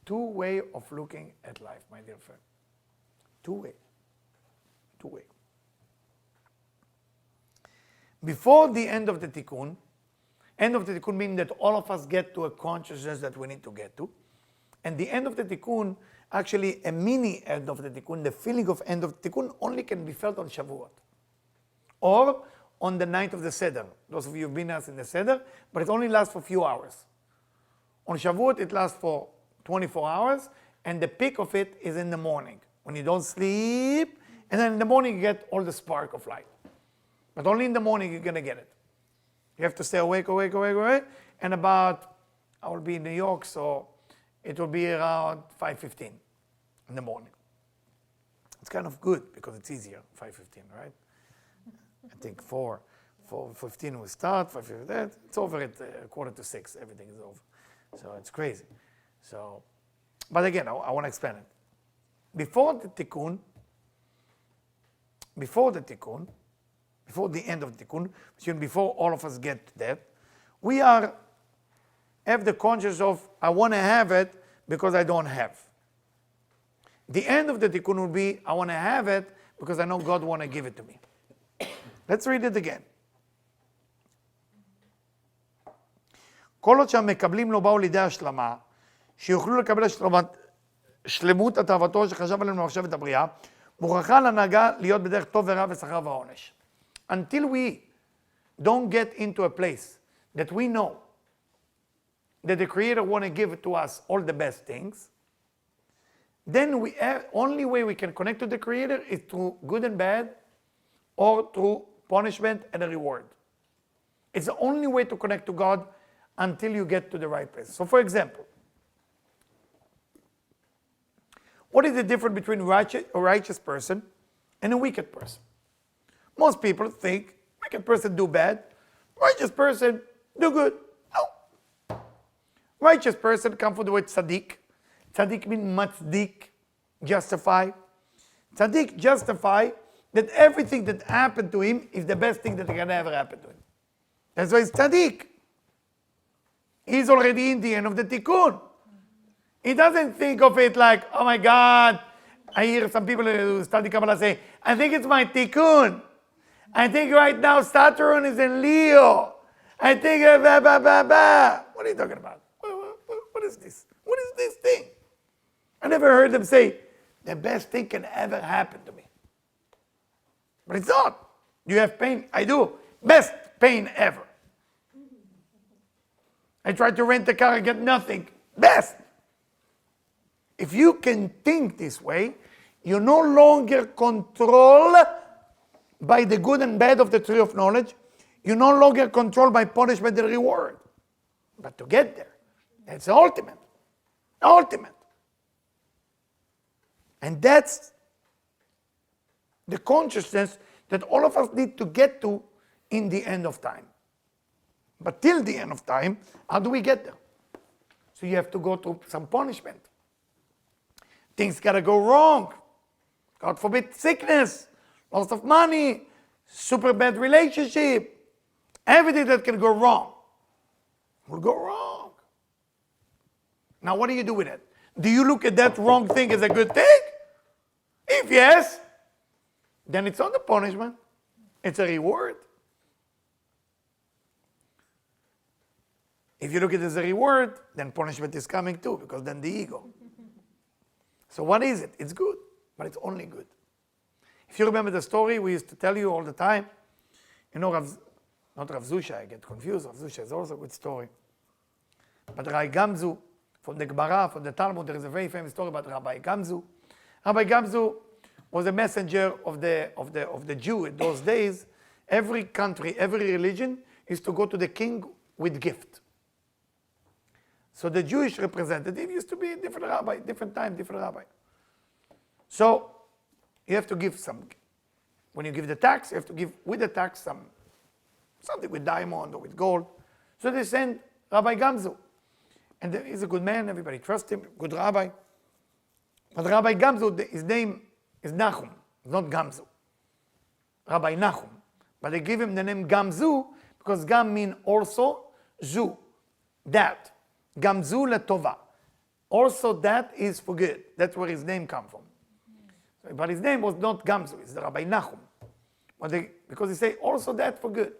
Two way of looking at life, my dear friend. Two way. Two way. Before the end of the tikkun means that all of us get to a consciousness that we need to get to. And the end of the tikkun, actually a mini end of the tikkun, the feeling of end of the tikkun only can be felt on Shavuot. Or on the night of the Seder. Those of you who've been with us in the Seder, but it only lasts for a few hours. On Shavuot, it lasts for 24 hours, and the peak of it is in the morning, when you don't sleep, and then in the morning you get all the spark of light. But only in the morning you're going to get it. You have to stay awake, and about, I will be in New York, so it will be around 5:15 in the morning. It's kind of good, because it's easier, 5:15, right? I think 4 4:15 we start, 5:15, it's over at 5:45, everything is over. So it's crazy. So, but again, I want to explain it. Before the tikkun, before the end of the tikkun, which means before all of us get to that, we have the conscience of, I want to have it because I don't have. The end of the tikkun will be, I want to have it because I know God want to give it to me. Let's read it again. כל עוד שהמקבלים לא באו לידי השלמה, שיוכלו לקבל שלמות התאוותו שחשב עלינו במחשבת הבריאה, מוכרחה להנהגה להיות בדרך טוב ורע ושכר ועונש. Until we don't get into a place that we know that the Creator want to give to us all the best things, then only way we can connect to the Creator is through good and bad or through punishment and a reward. It's the only way to connect to God until you get to the right place. So for example, what is the difference between a righteous person and a wicked person? Most people think wicked person do bad, righteous person do good. No. Righteous person comes from the word tzaddik. Tzaddik means matzdik, justify. Tzaddik justify that everything that happened to him is the best thing that can ever happen to him. That's why it's tzaddik. He's already in the end of the tikkun. He doesn't think of it like, oh my God. I hear some people who study Kabbalah say, I think it's my tikkun. I think right now Saturn is in Leo. I think, blah, blah, blah, blah. What are you talking about? What is this? What is this thing? I never heard them say, the best thing can ever happen to me. But it's not. You have pain? I do. Best pain ever. I tried to rent a car and get nothing. Best. If you can think this way, you no longer control by the good and bad of the tree of knowledge. You no longer control by punishment and reward. But to get there, that's the ultimate. Ultimate. And that's the consciousness that all of us need to get to in the end of time. But till the end of time, how do we get there? So you have to go through some punishment. Things gotta go wrong. God forbid, sickness, loss of money, super bad relationship. Everything that can go wrong will go wrong. Now what do you do with it? Do you look at that wrong thing as a good thing? If yes, then it's not a punishment. It's a reward. If you look at it as a reward, then punishment is coming too, because then the ego. So what is it? It's good, but it's only good. If you remember the story we used to tell you all the time, you know, not Rav Zusha, I get confused. Rav Zusha is also a good story. But Rabbi Gamzu, from the Gemara, from the Talmud, there is a very famous story about Rabbi Gamzu. Rabbi Gamzu was a messenger of the Jew in those days. Every country, every religion used to go to the king with gift. So the Jewish representative used to be a different rabbi, different time, different rabbi. So you have to give some. When you give the tax, you have to give with the tax something with diamond or with gold. So they send Rabbi Gamzu. And he's a good man, everybody trusts him, good rabbi. But Rabbi Gamzu, his name is Nachum, not Gamzu. Rabbi Nachum. But they give him the name Gamzu because Gam means also, Zu, that. Gamzu letova. Also that is for good. That's where his name comes from. But his name was not Gamzu, it's the Rabbi Nachum. Because he say also that for good.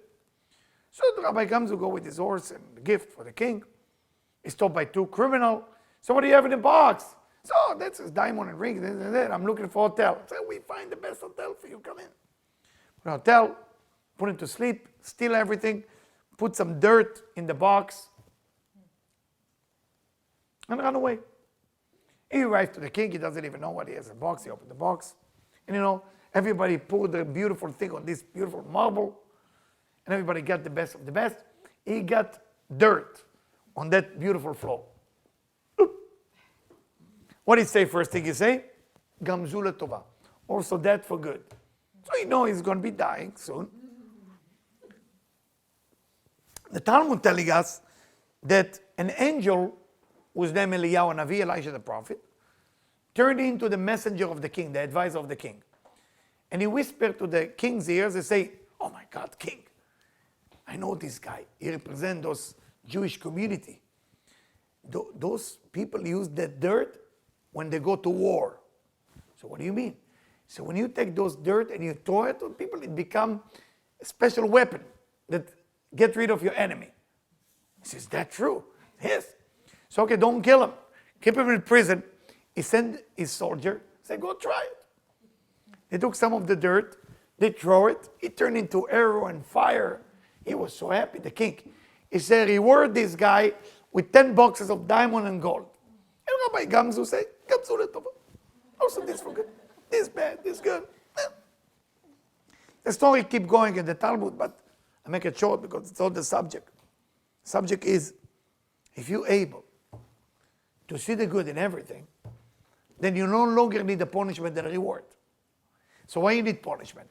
So the Rabbi Gamzu go with his horse and the gift for the king. He's stopped by two criminals. So what do you have in the box? So that's his diamond and ring. I'm looking for a hotel. So we find the best hotel for you. Come in. Put a hotel, put him to sleep, steal everything, put some dirt in the box, and run away. He arrives to the king. He doesn't even know what he has in the box. He opens the box. And you know, everybody poured the beautiful thing on this beautiful marble. And everybody got the best of the best. He got dirt on that beautiful floor. What did he say first thing he say? Gamzu letova. Also that for good. So you know he's going to be dying soon. The Talmud telling us that an angel, whose name Eliyahu Navi, Elijah the prophet, turned into the messenger of the king, the advisor of the king. And he whispered to the king's ears and say, "Oh my God, king, I know this guy. He represents those Jewish community. Those people use that dirt when they go to war." So what do you mean? So when you take those dirt and you throw it on people, it becomes a special weapon that get rid of your enemy. He says, "That true?" "Yes." So okay, don't kill him. Keep him in prison. He sent his soldier, said, "Go try it." They took some of the dirt, they throw it, it turned into arrow and fire. He was so happy, the king. He said, "Reward this guy with 10 boxes of diamond and gold." And Rabbi Gamzu said, "Gamzu letova. Also this for good. This bad, this good." The story keep going in the Talmud, but I make it short because it's all the subject. Subject is, if you're able to see the good in everything, then you no longer need the punishment and the reward. So why you need punishment?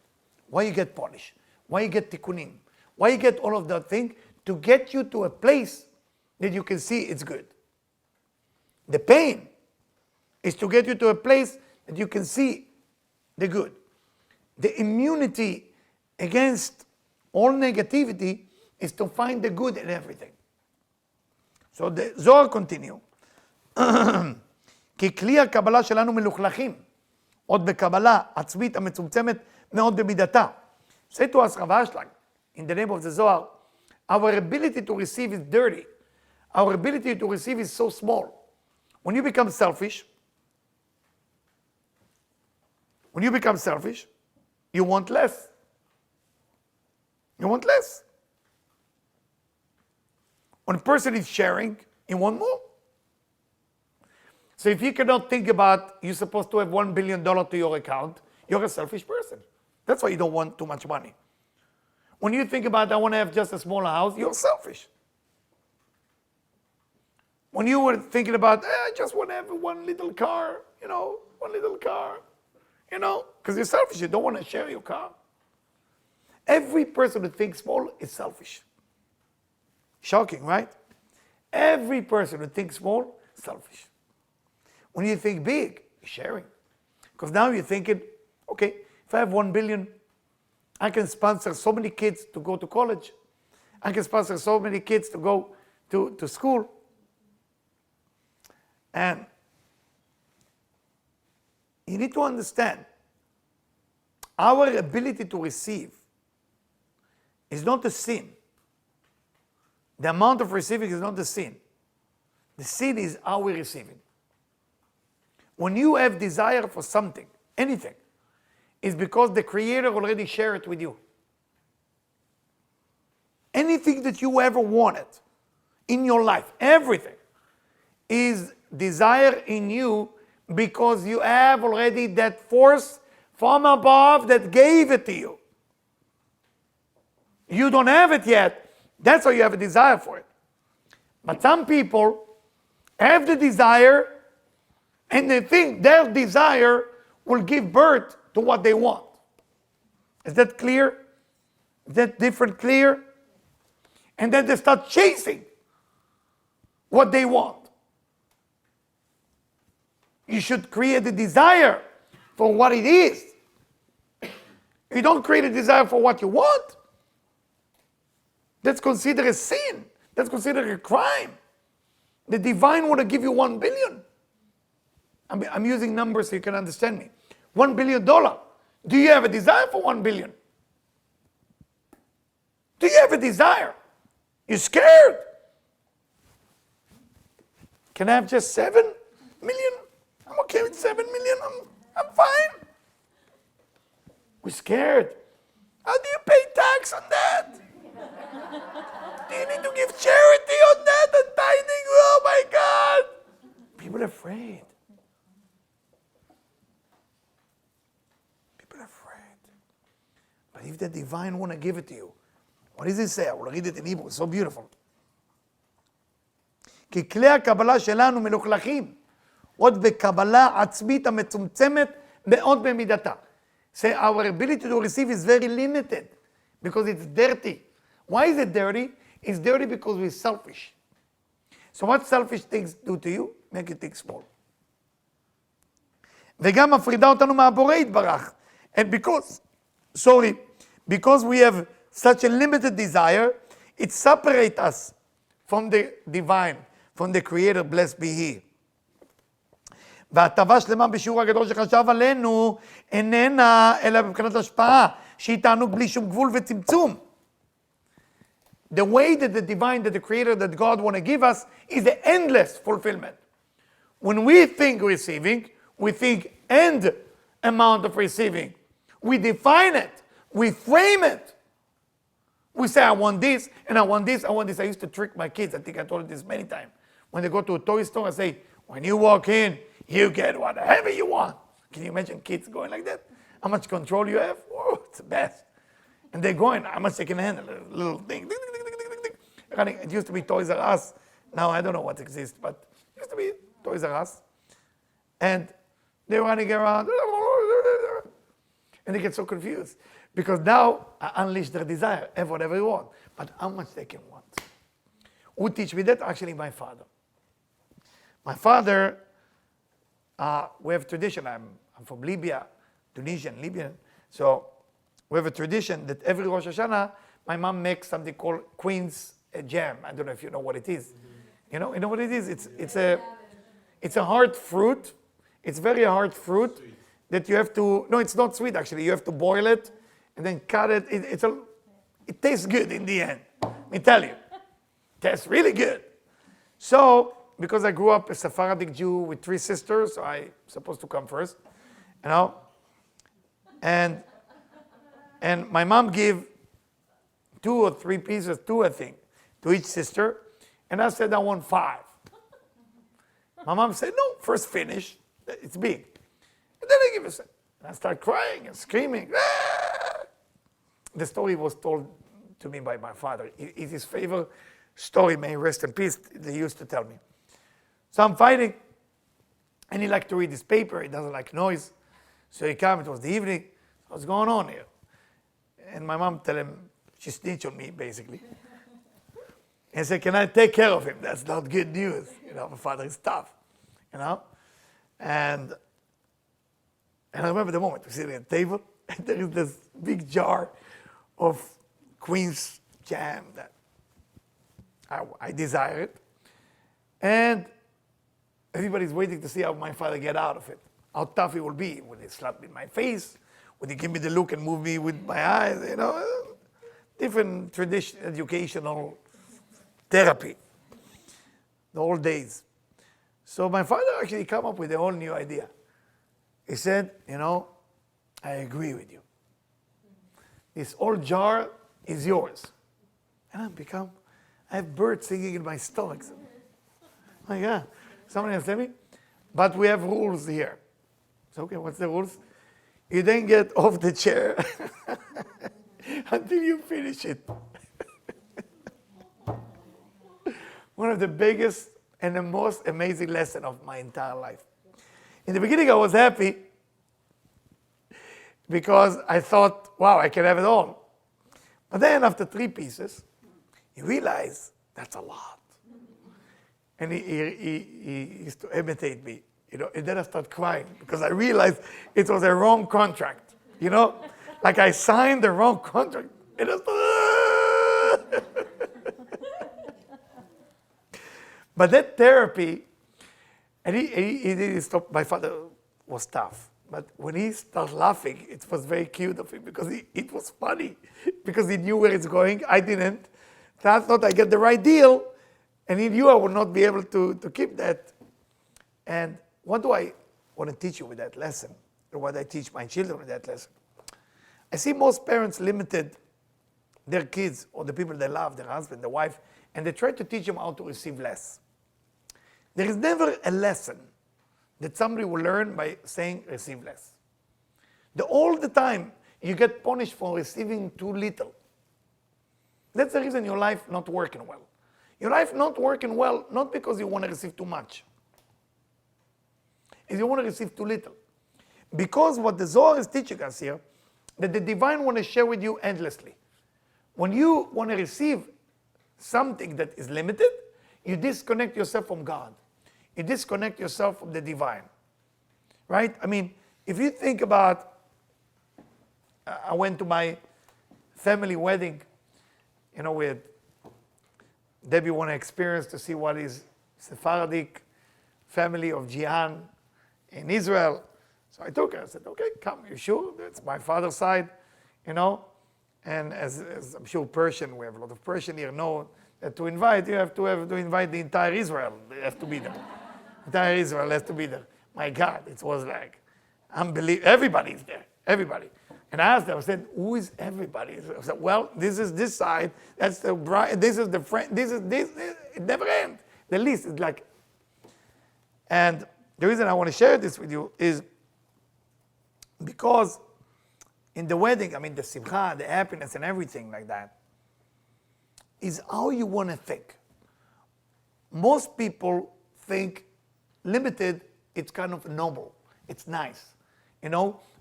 Why you get punished? Why you get tikkunim? Why you get all of that thing? To get you to a place that you can see it's good. The pain is to get you to a place that you can see the good. The immunity against all negativity is to find the good in everything. So the Zohar continue. כי כלי הקבלה שלנו מלוכלכים, עוד בקבלה עצמית המצומצמת מאוד במידתה. Say to us, Rav Ashlag, in the name of the Zohar, our ability to receive is dirty. Our ability to receive is so small. When you become selfish, you want less. You want less. When a person is sharing, you want more. So if you cannot think about you're supposed to have $1 billion to your account, you're a selfish person. That's why you don't want too much money. When you think about I want to have just a smaller house, you're selfish. When you were thinking about I just want to have one little car, because you're selfish, you don't want to share your car. Every person who thinks small is selfish. Shocking, right? Every person who thinks small, selfish. When you think big, you're sharing. Because now you're thinking, okay, if I have 1 billion, I can sponsor so many kids to go to college. I can sponsor so many kids to go to school. And you need to understand, our ability to receive is not a sin. The amount of receiving is not the sin. The sin is how we're receiving. When you have desire for something, anything, it's because the Creator already shared it with you. Anything that you ever wanted in your life, everything, is desire in you because you have already that force from above that gave it to you. You don't have it yet, that's why you have a desire for it. But some people have the desire and they think their desire will give birth to what they want. Is that clear? Is that different clear? And then they start chasing what they want. You should create a desire for what it is. You don't create a desire for what you want. That's considered a sin. That's considered a crime. The divine want to give you 1 billion. I'm using numbers so you can understand me. $1 billion. Do you have a desire for 1 billion? Do you have a desire? You're scared. Can I have just 7 million? I'm okay with 7 million. I'm fine. We're scared. How do you pay tax on that? Do you need to give charity on that and tithing? Oh my God. People are afraid. People are afraid. But if the divine want to give it to you, what does it say? I will read it in Hebrew. It's so beautiful. כי כלי הקבלה שלנו מלוכלכים, עוד בקבלה עצמית המצומצמת מאוד במידתה. Say our ability to receive is very limited because it's dirty. Why is it dirty? It's dirty because we're selfish. So what selfish things do to you? Make you think small. וגם מפרידה אותנו מהבורא יתברך. And because we have such a limited desire, it separates us from the divine, from the creator, blessed be he. וההטבה שלמה בשיעור הגדול שחשב עלינו איננה אלא מבחינת השפעה, שהיא תענוג בלי שום גבול וצמצום. The way that the divine, that the creator, that God want to give us is the endless fulfillment. When we think receiving, we think end amount of receiving. We define it. We frame it. We say, I want this, and I want this, I want this. I used to trick my kids. I think I told you this many times. When they go to a toy store, I say, when you walk in, you get whatever you want. Can you imagine kids going like that? How much control you have? Oh, it's the best. And they're going, how much they can handle, a little thing. Running. It used to be Toys R Us. Now I don't know what exists, but it used to be Toys R Us. And they're running around. And they get so confused. Because now I unleash their desire, have whatever they want. But how much they can want. Who teach me that? Actually, my father. My father, we have tradition. I'm from Libya, Tunisian, Libyan. So we have a tradition that every Rosh Hashanah, my mom makes something called Queen's jam. I don't know if you know what it is. You know what it is? It's a hard fruit. It's very hard fruit that you have to. No, it's not sweet actually. You have to boil it and then cut it. It tastes good in the end. Let me tell you, it tastes really good. So because I grew up a Sephardic Jew with 3 sisters, so I supposed to come first, you know. And my mom gave 2 or 3 pieces, 2 I think, to each sister. And I said, I want 5. My mom said, no, first finish. It's big. And then I give a set. And I start crying and screaming. Ah! The story was told to me by my father. It's his favorite story, may he rest in peace, they used to tell me. So I'm fighting. And he liked to read his paper. He doesn't like noise. So he came, it was the evening. What's going on here? And my mom tell him, she snitched on me, basically. And said, can I take care of him? That's not good news. You know, my father is tough, you know? And I remember the moment, we're sitting at the table, and there is this big jar of Queen's jam that I desire it. And everybody's waiting to see how my father get out of it, how tough he will be. Will he slap me in my face? Would he give me the look and move me with my eyes? You know, different tradition, educational therapy, the old days. So my father actually came up with a whole new idea. He said, you know, I agree with you. This old jar is yours. And I have birds singing in my stomach. My God, somebody has said me, but we have rules here. So, okay, what's the rules? You then get off the chair until you finish it. One of the biggest and the most amazing lesson of my entire life. In the beginning, I was happy because I thought, wow, I can have it all. But then after 3 pieces, you realize that's a lot. And he used to imitate me, you know, and then I started crying because I realized it was a wrong contract, you know, like I signed the wrong contract. And I was, but that therapy, and he didn't stop. My father was tough, but when he started laughing, it was very cute of him because it was funny, because he knew where it's going. I didn't. So I thought I get the right deal, and he knew I would not be able to keep that. And what do I want to teach you with that lesson, or what I teach my children with that lesson? I see most parents limited their kids or the people they love, their husband, their wife, and they try to teach them how to receive less. There is never a lesson that somebody will learn by saying receive less. All the time you get punished for receiving too little. That's the reason your life not working well. Your life not working well, not because you want to receive too much. Is you want to receive too little. Because what the Zohar is teaching us here, that the divine want to share with you endlessly. When you want to receive something that is limited, you disconnect yourself from God. You disconnect yourself from the divine. Right? I mean, if you think about, I went to my family wedding, with Debbie want to experience to see what is Sephardic family of Jian in Israel. So I took her. I said, okay, come, you sure? That's my father's side, And as I'm sure Persian, we have a lot of Persian here, know that to invite, you have to invite the entire Israel. They have to be there. Entire Israel has to be there. My God, it was like unbelievable. Everybody's there. Everybody. And I asked them, I said, who is everybody? I said, well, this is this side, that's the bride, this is the friend, this is this, it never ends. The list is like, and the reason I want to share this with you is because in the wedding, I mean, the simcha, the happiness and everything like that, is how you want to think. Most people think limited, it's kind of noble, it's nice,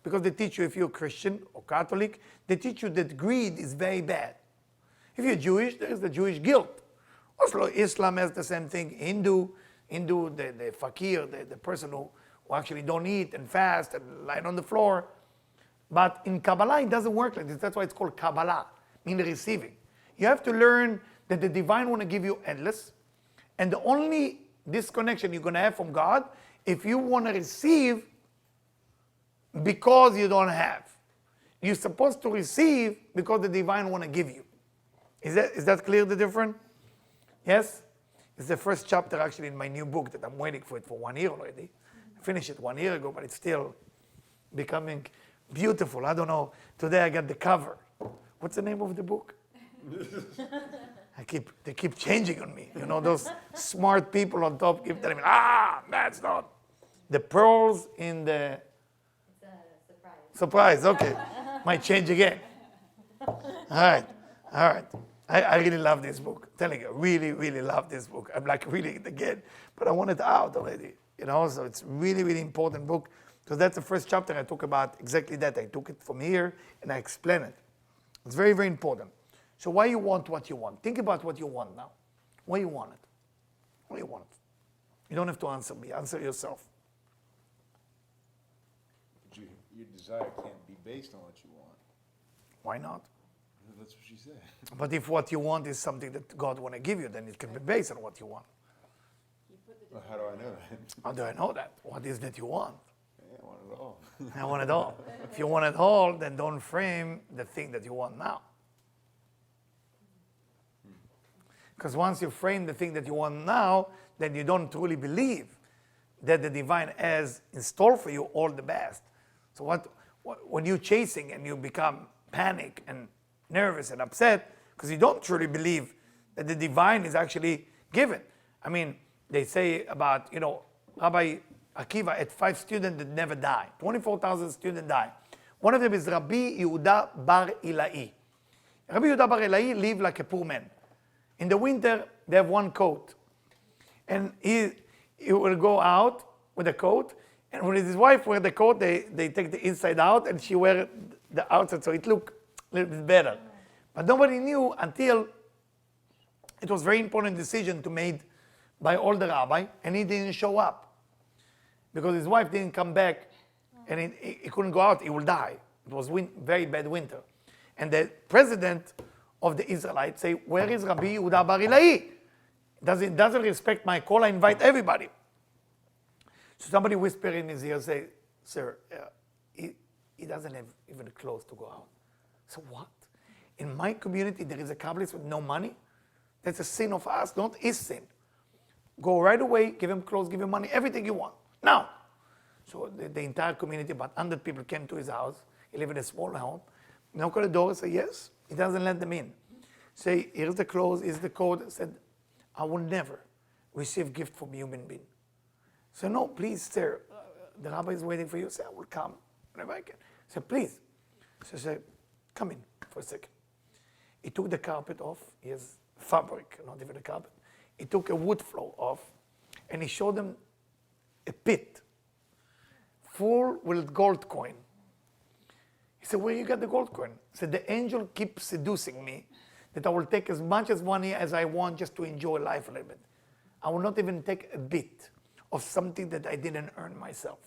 because they teach you, if you're Christian or Catholic, they teach you that greed is very bad. If you're Jewish, there is the Jewish guilt. Also, Islam has the same thing. Hindu, the fakir, the person who actually don't eat and fast and lie on the floor. But in Kabbalah, it doesn't work like this. That's why it's called Kabbalah, meaning receiving. You have to learn that the divine want to give you endless, and the only disconnection you're going to have from God if you want to receive because you don't have. You're supposed to receive because the divine want to give you. Is that clear, the difference? Yes? It's the first chapter actually in my new book that I'm waiting for it for 1 year already. I finished it 1 year ago, but it's still becoming beautiful. I don't know. Today I got the cover. What's the name of the book? They keep changing on me. Those smart people on top keep telling me, that's not. The pearls in the... It's a surprise. Surprise, okay. Might change again. All right. I really love this book. I'm telling you, I really, really love this book. I'm like reading it again, but I want it out already. So it's really, really important book because that's the first chapter I talk about exactly that. I took it from here and I explain it. It's very, very important. So why you want what you want? Think about what you want now. Why you want it? Why you want it? You don't have to answer me. Answer yourself. But your desire can't be based on what you want. Why not? That's what she said. But if what you want is something that God want to give you, then it can be based on what you want. Well, how do I know that? How do I know that? What is that you want? I want it all. I want it all. If you want it all, then don't frame the thing that you want now. Because once you frame the thing that you want now, then you don't truly believe that the divine has in store for you all the best. So when you're chasing and you become panic and nervous and upset, because you don't truly believe that the divine is actually given. I mean, they say about, Rabbi Akiva had 5 students that never die. 24,000 students die. One of them is Rabbi Yehuda Bar Ilai. Rabbi Yehuda Bar Ilai lived like a poor man. In the winter, they have one coat. And he will go out with a coat, and when his wife wear the coat, they take the inside out, and she wear the outside, so it look a little bit better. But nobody knew until it was a very important decision to made by all the rabbi, and he didn't show up. Because his wife didn't come back, and he couldn't go out, he will die. It was very bad winter. And the president of the Israelites say, where is Rabbi Yehuda Bar Ilai? Doesn't respect my call, I invite everybody. So somebody whispered in his ear, say, sir, he doesn't have even clothes to go out. So what? In my community, there is a Kabbalist with no money? That's a sin of us, not his sin. Go right away, give him clothes, give him money, everything you want. Now. So the entire community, about 100 people came to his house. He lived in a small home. Knock on the door, say yes. He doesn't let them in. Say, here's the clothes, here's the code. Said, I will never receive gift from human being. So no, please, sir, the rabbi is waiting for you. Say, I will come whenever I can. Say, please. So say, come in for a second. He took the carpet off. He has fabric, not even a carpet. He took a wood floor off, and he showed them a pit full with gold coin. He said, where you got the gold coin? He said, the angel keeps seducing me that I will take as much as money as I want just to enjoy life a little bit. I will not even take a bit of something that I didn't earn myself.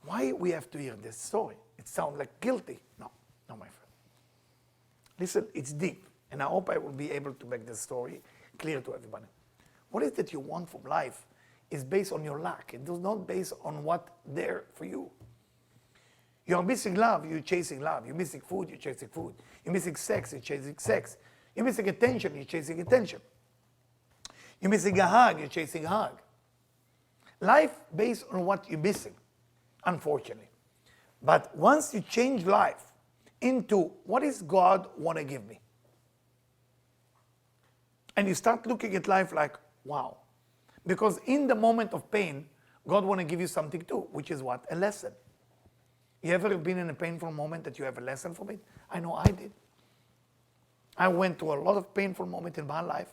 Why we have to hear this story? It sounds like guilty. No, no, my friend. Listen, it's deep, and I hope I will be able to make this story clear to everybody. What is that you want from life is based on your lack. It is not based on what's there for you. You are missing love, you're chasing love. You're missing food, you're chasing food. You're missing sex, you're chasing sex. You're missing attention, you're chasing attention. You're missing a hug, you're chasing a hug. Life based on what you're missing, unfortunately. But once you change life into what is God want to give me, and you start looking at life like, wow. Because in the moment of pain, God want to give you something too, which is what? A lesson. You ever been in a painful moment that you have a lesson from it? I know I did. I went through a lot of painful moments in my life.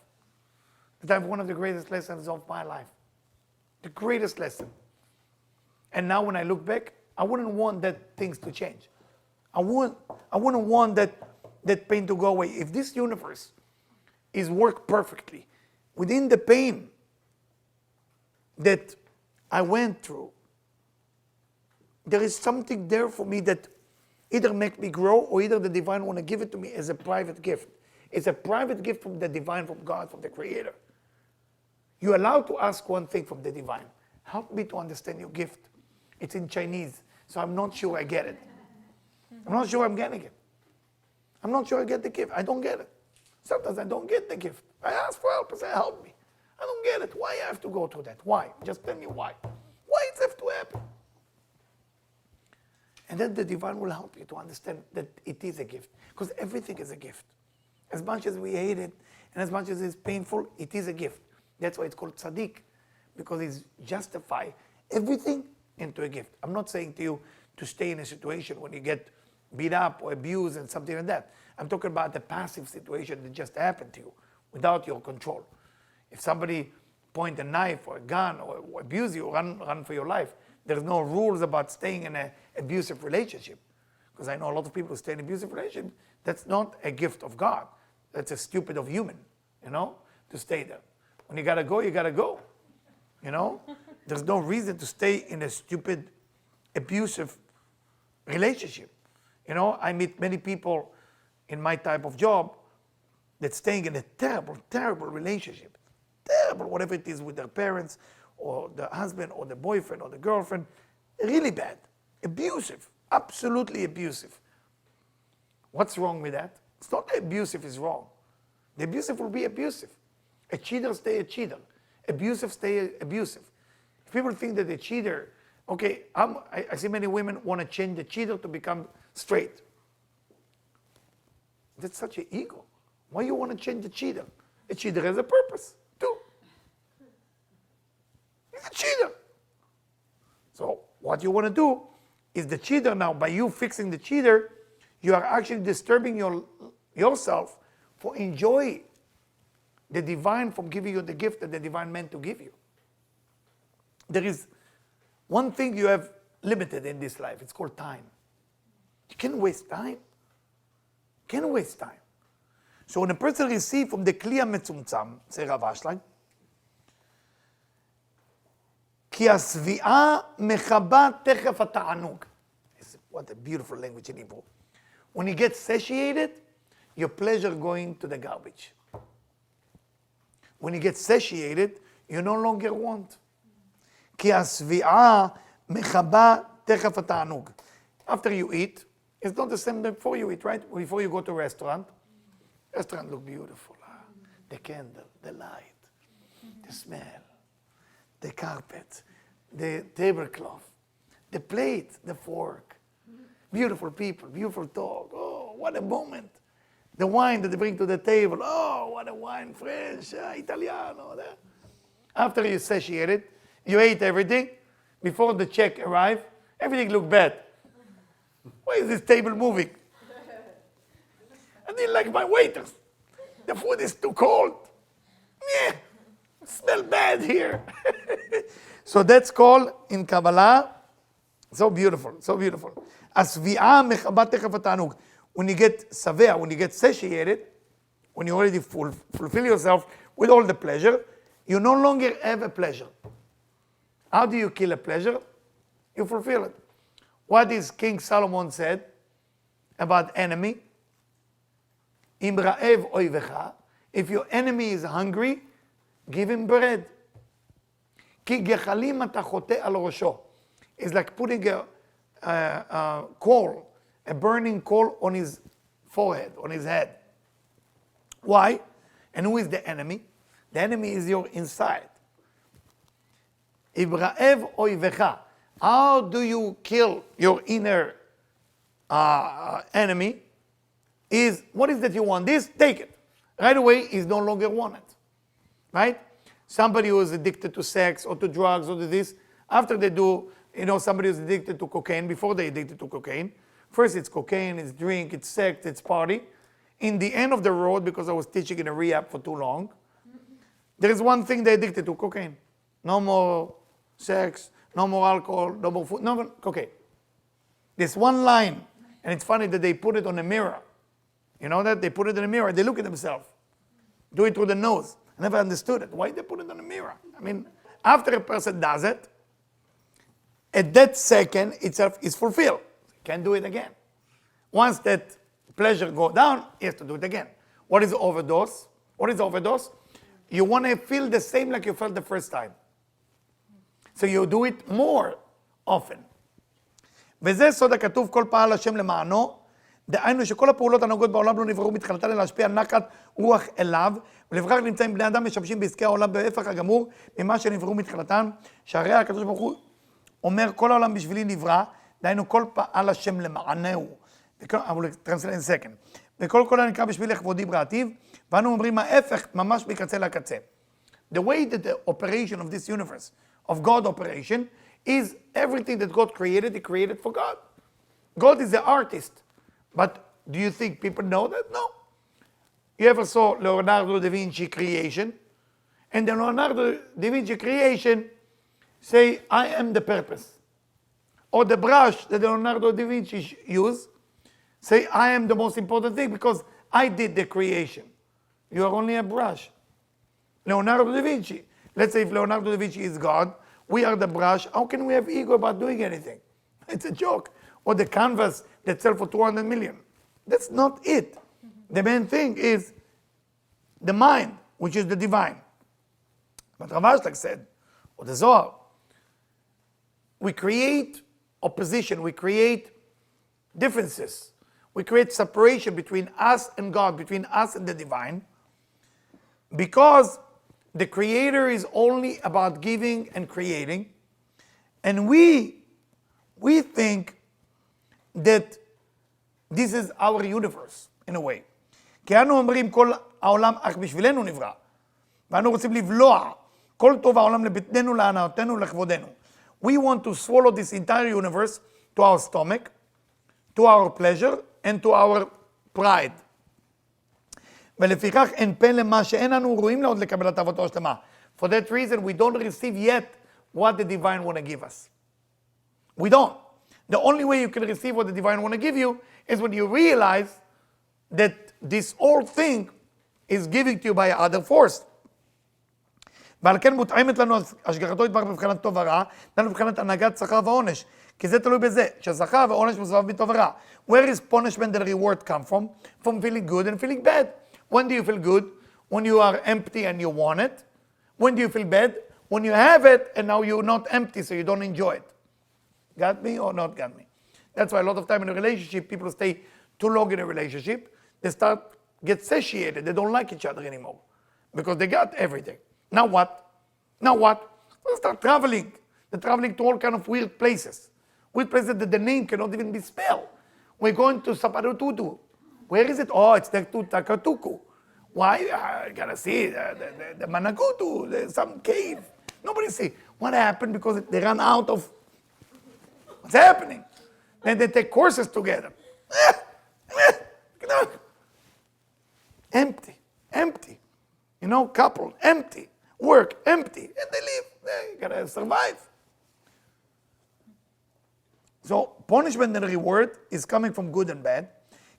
That I have one of the greatest lessons of my life. The greatest lesson. And now when I look back, I wouldn't want that things to change. I wouldn't want that pain to go away. If this universe is worked perfectly within the pain that I went through, there is something there for me that either make me grow or either the divine want to give it to me as a private gift. It's a private gift from the divine, from God, from the creator. You're allowed to ask one thing from the divine. Help me to understand your gift. It's in Chinese, so I'm not sure I get it. I'm not sure I'm getting it. I'm not sure I get the gift. I don't get it. Sometimes I don't get the gift. I ask for help and say, help me. I don't get it. Why I have to go through that? Why? Just tell me why. Why it have to happen? And then the divine will help you to understand that it is a gift. Because everything is a gift. As much as we hate it, and as much as it's painful, it is a gift. That's why it's called tzaddik. Because it's justify everything into a gift. I'm not saying to you to stay in a situation when you get beat up or abused and something like that. I'm talking about the passive situation that just happened to you without your control. If somebody point a knife or a gun or abuse you, run for your life. There's no rules about staying in an abusive relationship. Because I know a lot of people who stay in abusive relationship, that's not a gift of God. That's a stupid of human, to stay there. When you gotta go, you gotta go. There's no reason to stay in a stupid, abusive relationship. I meet many people in my type of job that's staying in a terrible, terrible relationship. Terrible, whatever it is with their parents or the husband or the boyfriend or the girlfriend. Really bad. Abusive. Absolutely abusive. What's wrong with that? It's not that abusive is wrong. The abusive will be abusive. A cheater stay a cheater. Abusive stay abusive. If people think that a cheater, okay, I see many women want to change the cheater to become straight. That's such an ego. Why you want to change the cheater? A cheater has a purpose, too. He's a cheater. So what you want to do is the cheater now, by you fixing the cheater, you are actually disturbing yourself for enjoy the divine from giving you the gift that the divine meant to give you. There is one thing you have limited in this life. It's called time. You can't waste time. You can't waste time. So when a person receives from the kli המצומצם, say Rav Ashlag, כי השביעה מכבה תכף התענוג. What a beautiful language in Hebrew. When you get satiated, your pleasure going to the garbage. When you get satiated, you no longer want. כי השביעה מכבה תכף התענוג. After you eat, it's not the same before you eat, right? Before you go to a restaurant look beautiful. The candle, the light, the smell, the carpet, the tablecloth, the plate, the fork. Beautiful people, beautiful talk. Oh, what a moment. The wine that they bring to the table. Oh, what a wine, French, Italiano. After you satiated, you ate everything. Before the check arrived, everything looked bad. Why is this table moving? I didn't like my waiters. The food is too cold. Yeah, smell bad here. So that's called in Kabbalah, so beautiful, so beautiful. השביעה מכבה תכף התענוג. when you get savea, when you get satiated, when you already fulfill yourself with all the pleasure, you no longer have a pleasure. How do you kill a pleasure? You fulfill it. What is King Solomon said about enemy? Im ra'ev oivecha. If your enemy is hungry, give him bread. Ki gechalim ata chote al rosho. It's like putting a coal, a burning coal on his forehead, on his head. Why? And who is the enemy? The enemy is your inside. Im ra'ev oivecha. How do you kill your inner enemy? Is what is that you want? This, take it. Right away, he's no longer wanted. Right? Somebody who is addicted to sex or to drugs or to this, after they do, somebody who's addicted to cocaine, before they're addicted to cocaine, first it's cocaine, it's drink, it's sex, it's party. In the end of the road, because I was teaching in a rehab for too long, there is one thing they're addicted to, cocaine. No more sex, no more alcohol, no more food, no more cocaine. There's one line, and it's funny that they put it on a mirror. You know that? They put it in a mirror, they look at themselves. Do it through the nose. I never understood it. Why they put it on a mirror? I mean, after a person does it, at that second itself is fulfilled. Can't do it again. Once that pleasure goes down, he has to do it again. What is overdose? What is overdose? You want to feel the same like you felt the first time. So you do it more often. וזה סוד הכתוב כל פעל השם למענו, דהיינו שכל הפעולות הנהוגות בעולם לא נבראו מתחילתן אלא להשפיע על נחת רוח אליו, ולפיכך נמצאים בני אדם משמשים בעסקי העולם בהפך הגמור ממה שנבראו מתחילתן, שהרי הקדוש ברוך הוא אומר כל העולם בשבילי נברא, דהיינו כל פעל השם למענהו. I will translate in a second. וכל כל הנקרא בשבילי לכבודי בראתיו, ואנו אומרים ההפך ממש מקצה לקצה. The way that the operation of this universe, of God operation, is everything that God created, He created for God. God is the artist. But do you think people know that? No. You ever saw Leonardo da Vinci creation? And the Leonardo da Vinci creation say, I am the purpose. Or the brush that Leonardo da Vinci used, say, I am the most important thing because I did the creation. You are only a brush. Leonardo da Vinci. Let's say if Leonardo da Vinci is God, we are the brush. How can we have ego about doing anything? It's a joke. Or the canvas that sells for 200 million. That's not it. The main thing is the mind, which is the divine. But Rav Ashlag said, or the Zohar, we create opposition, we create differences, we create separation between us and God, between us and the divine, because the Creator is only about giving and creating, and we think that this is our universe, in a way. כי אנו אומרים כל העולם אך בשבילנו נברא, ואנו רוצים לבלוע כל טוב העולם לבטננו, להנאתנו, לכבודנו. We want to swallow this entire universe to our stomach, to our pleasure, and to our pride. ולפיכך אין פלא מה שאין אנו ראויים לעוד לקבל את אהבתו השלמה. For that reason, we don't receive yet what the divine want to give us. We don't. The only way you can receive what the divine want to give you is when you realize that this whole thing is giving to you by other force. ועל כן מותאמת לנו השגחתו יתברך בבחינת טוב ורע, לנו בבחינת הנהגת שכר ועונש. כי זה תלוי בזה, שהשכר ועונש מסובב מטוב ורע. Where is punishment and reward come from? From feeling good and feeling bad. When do you feel good? When you are empty and you want it. When do you feel bad? When you have it and now you're not empty, so you don't enjoy it. Got me or not got me? That's why a lot of time in a relationship, people stay too long in a relationship. They get satiated. They don't like each other anymore because they got everything. Now what? Now what? They start traveling. They're traveling to all kind of weird places. Weird places that the name cannot even be spelled. We're going to Saparututu. Where is it? Oh, it's next to Takatuku. Why? I gotta see the Manakutu, some cave. Nobody see. What happened? Because they ran out of what's happening. Then they take courses together. Empty, empty. You know, couple, empty. Work, empty. And they live. They gotta survive. So punishment and reward is coming from good and bad.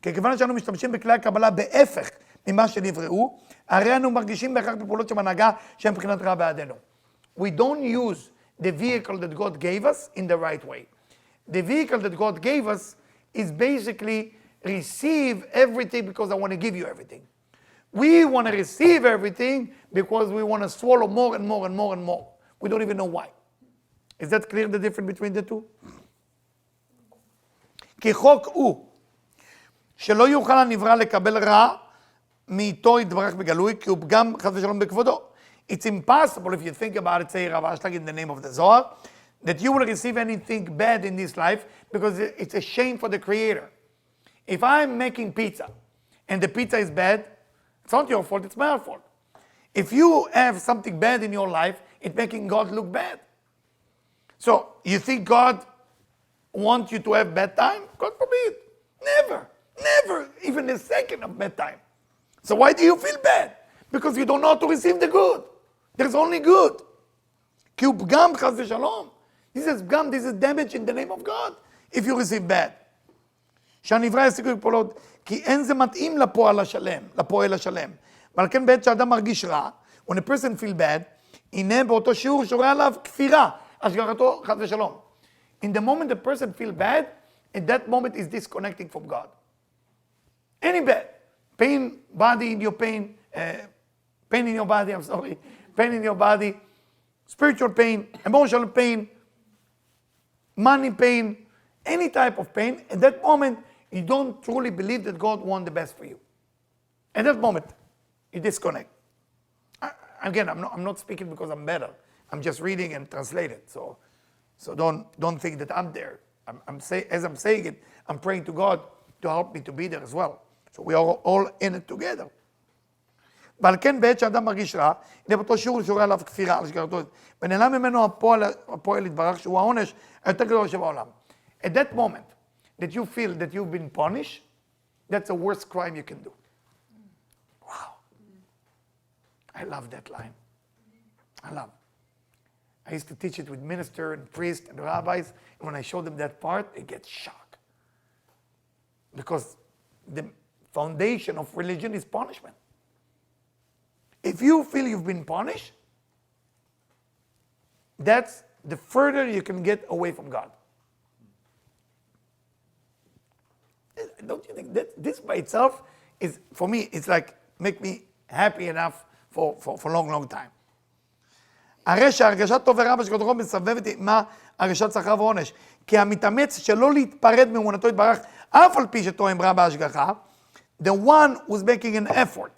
כי כיוון שאנו משתמשים בכלי הקבלה בהפך ממה שנבראו, הרי אנו מרגישים בהכרח בפעולות שבהנהגה שהן מבחינת רע בעדנו. We don't use the vehicle that God gave us in the right way. The vehicle that God gave us is basically receive everything because I want to give you everything. We want to receive everything because we want to swallow more and more and more and more. We don't even know why. Is that clear, the difference between the two? כי חוק הוא שלא יוכל הנברא לקבל רע מאיתו יתברך בגלוי, כי הוא פגם חס ושלום בכבודו. It's impossible, if you think about it, say Rav Ashlag in the name of the Zohar, that you will receive anything bad in this life because it's a shame for the Creator. If I'm making pizza and the pizza is bad, it's not your fault, it's my fault. If you have something bad in your life, it's making God look bad. So you think God wants you to have bad time? God forbid. Never, never, even a second of bad time. So why do you feel bad? Because you don't know how to receive the good. There's only good. כי הוא פגם חס ושלום. This is פגם, this is damage in the name of God, if you receive bad. שהנברא ישיגו בפעולות, כי אין זה מתאים לפועל השלם. ועל כן בעת שאדם מרגיש רע, when a person feel bad, הנה באותו שיעור שורה עליו כפירה, השגחתו חס ושלום. In the moment the person feel bad, at that moment is disconnecting from God. Any bad. Pain, body in your pain, pain in your body, pain in your body, spiritual pain, emotional pain, money pain, any type of pain, at that moment, you don't truly believe that God wants the best for you. At that moment, you disconnect. Again, I'm not speaking because I'm better. I'm just reading and translating. So don't think that I'm there. As I'm saying it, I'm praying to God to help me to be there as well. So we are all in it together. ועל כן בעת שאדם מרגיש רע, הנה באותו שיעור שורה עליו כפירה, על שגרתו, ונעלם ממנו הפועל יתברך, שהוא העונש היותר גדול שבעולם. At that moment that you feel that you've been punished, that's the worst crime you can do. Wow. I love that line. I love it. I used to teach it with ministers and priests and rabbis, and when I show them that part, they get shocked. Because the foundation of religion is punishment. If you feel you've been punished, that's the further you can get away from God. Don't you think that this by itself is, for me, it's like make me happy enough for a long time. הרי שהרגשת טוב ורע בשגתו מסבבת עמה הרגשת שכר ועונש. כי המתאמץ שלא להתפרד מאמונתו יתברך, אף על פי שטועם רע בהשגחה, the one who's making an effort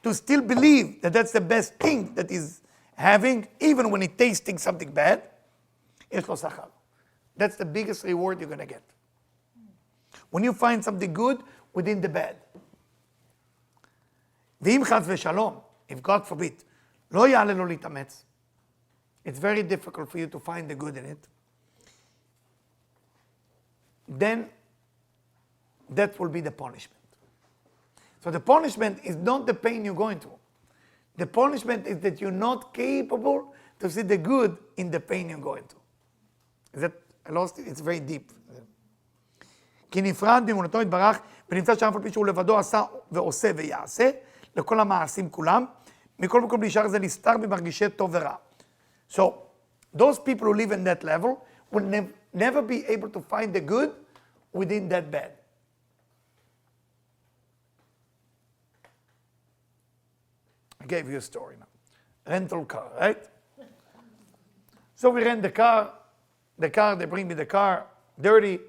to still believe that that's the best thing that he's having, even when he's tasting something bad, יש לו שכר. That's the biggest reward you're going to get. When you find something good within the bad. ואם חס ושלום, if God forbid, לא יעלה לו להתאמץ, it's very difficult for you to find the good in it, then that will be the punishment. So the punishment is not the pain you're going through. The punishment is that you're not capable to see the good in the pain you're going through. Is that, I lost it? It's very deep. כי נפרד באמונתו יתברך, ונמצא שאף על פי שהוא לבדו עשה ועושה ויעשה, לכל המעשים כולם, מכל מקום להישאר זה נסתר במרגישי טוב ורע. So, those people who live in that level will never be able to find the good within that bad. I gave you a story now. Rental car, right? So we rent the car, they bring me the car, dirty.